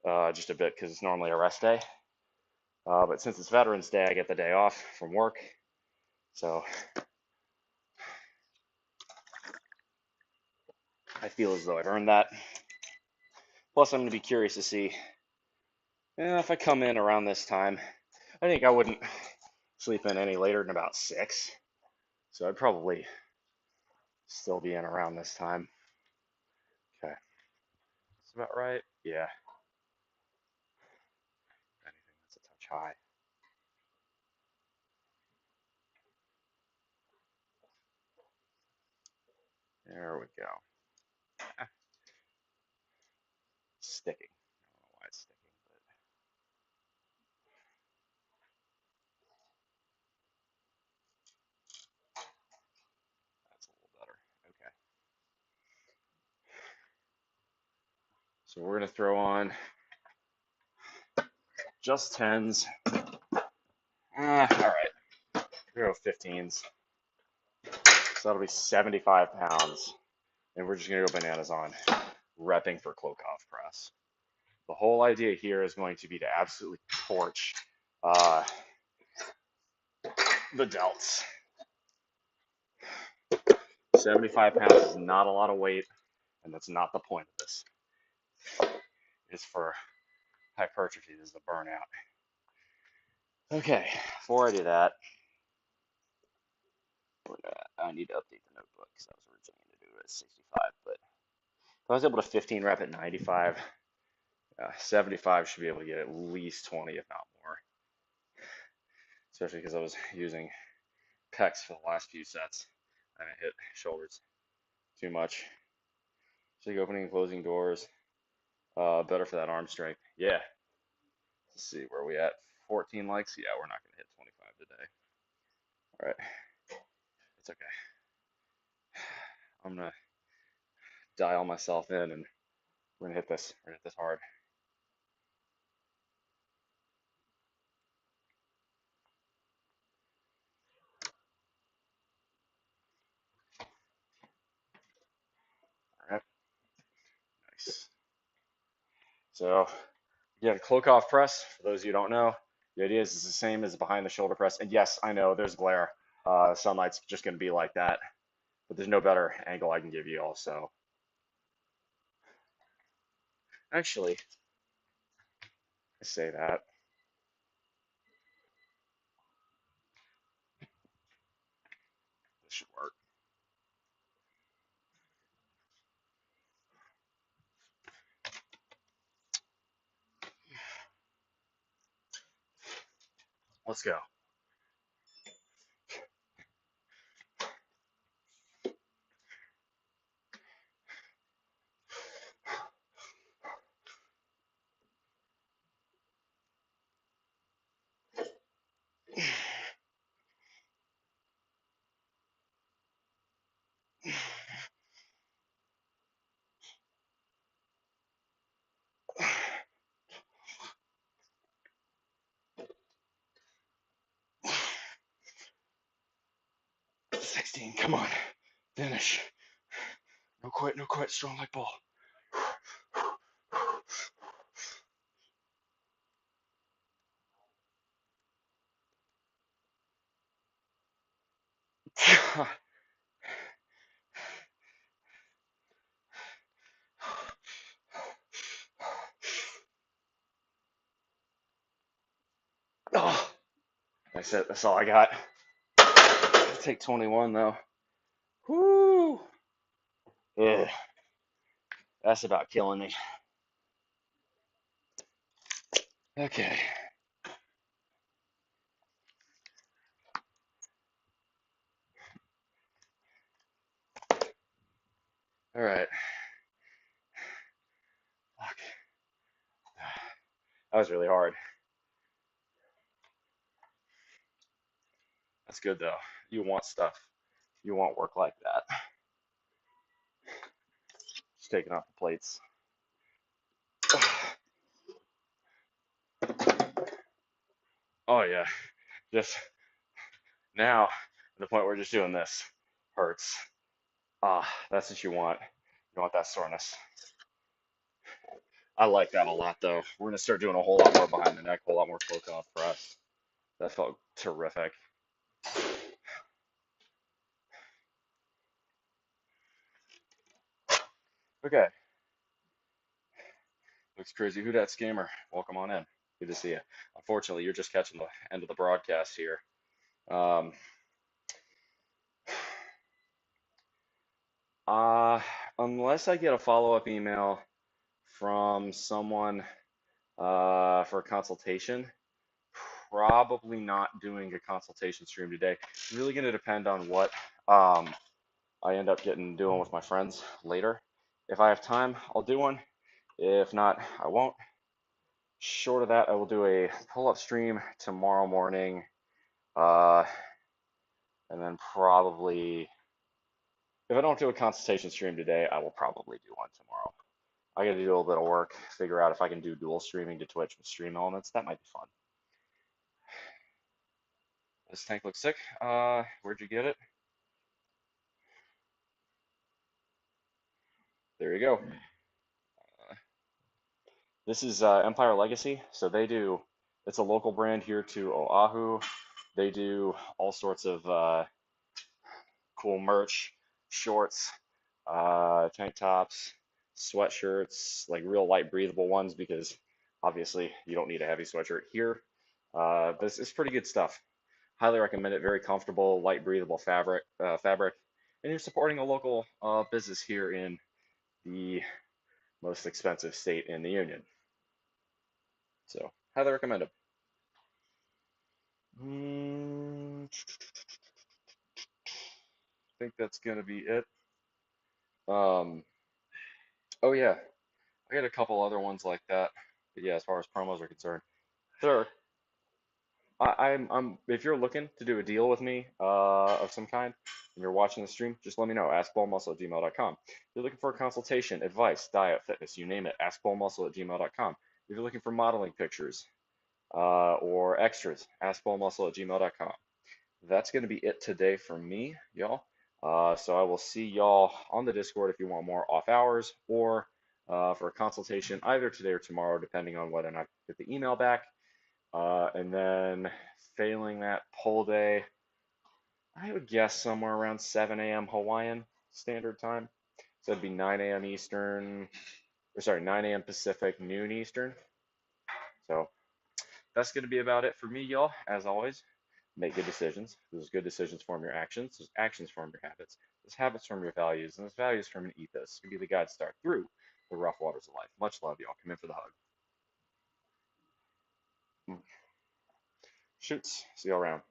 just a bit because it's normally a rest day. But since it's Veterans Day, I get the day off from work. So I feel as though I've earned that. Plus, I'm gonna be curious to see if I come in around this time. I think I wouldn't sleep in any later than about 6. So I'd probably still be in around this time. Okay. That's about right. Yeah. If anything, that's a touch high. There we go. Ah, sticking. I don't know why it's sticking, but that's a little better. Okay. So we're gonna throw on just 10s. All right. We're gonna go 15s. So that'll be 75 pounds. And we're just gonna go bananas on repping for Klokov press. The whole idea here is going to be to absolutely torch uh, the delts. 75 pounds is not a lot of weight, and that's not the point of this. It's for hypertrophy. This is the burnout. Okay, before I do that, I need to update the notebook because I was originally going to do it at 65, but if I was able to 15 rep at 95, 75 should be able to get at least 20, if not more. Especially because I was using pecs for the last few sets. I haven't hit shoulders too much. So opening and closing doors, better for that arm strength. Yeah. Let's see where we at. 14 likes. Yeah, we're not going to hit 25 today. All right. It's okay. I'm gonna dial myself in, and we're gonna hit this. We're gonna hit this hard. All right. Nice. So yeah, Klokov press. For those of you who don't know, the idea is the same as behind the shoulder press. And yes, I know there's glare. Sunlight's just gonna be like that, but there's no better angle I can give you. Also, actually, I say that. This should work. Let's go. Sixteen. Come on. Finish. No quit. No quit. Strong like bull. Oh, that's it. That's all I got. I'll take 21 though. Whoo! Yeah, that's about killing me. Okay. All right. Fuck. That was really hard. That's good though. You want stuff. You want work like that. Just taking off the plates. Oh yeah. Just now, the point we're just doing this hurts. That's what you want. You want that soreness. I like that a lot though. We're gonna start doing a whole lot more behind the neck, a whole lot more Klokov press. That felt terrific. Okay. Looks crazy. Who dat scammer? Welcome on in. Good to see you. Unfortunately, you're just catching the end of the broadcast here. Um, uh, unless I get a follow-up email from someone for a consultation, probably not doing a consultation stream today. It's really going to depend on what I end up doing with my friends later. If I have time, I'll do one. If not, I won't. Short of that, I will do a pull-up stream tomorrow morning, uh, and then probably, if I don't do a consultation stream today, I will probably do one tomorrow. I got to do a little bit of work, figure out if I can do dual streaming to Twitch with Stream Elements. That might be fun. This tank looks sick. Where'd you get it? There you go. This is Empire Legacy. So it's a local brand here to Oahu. They do all sorts of cool merch, shorts, tank tops, sweatshirts, like real light breathable ones because obviously you don't need a heavy sweatshirt here. This is pretty good stuff. Highly recommend it. Very comfortable, light breathable fabric, and you're supporting a local business here in the most expensive state in the union. So highly recommend it. I think that's gonna be it. Um, oh yeah, I got a couple other ones like that. But yeah, as far as promos are concerned, sure. If you're looking to do a deal with me of some kind and you're watching the stream, just let me know. AskBallMuscle@gmail.com. If you're looking for a consultation, advice, diet, fitness, you name it, AskBallMuscle@gmail.com. If you're looking for modeling pictures or extras, AskBallMuscle@gmail.com. That's going to be it today for me, y'all. So I will see y'all on the Discord if you want more off hours or for a consultation either today or tomorrow, depending on whether or not I get the email back. And then failing that poll day, I would guess somewhere around 7 a.m. Hawaiian Standard Time. So it'd be 9 a.m. Eastern, or sorry, 9 a.m. Pacific, noon Eastern. So that's going to be about it for me, y'all. As always, make good decisions. Those good decisions form your actions. Those actions form your habits. Those habits form your values. And those values form an ethos. To be the guide star through the rough waters of life. Much love, y'all. Come in for the hug. Shoots. See y'all around.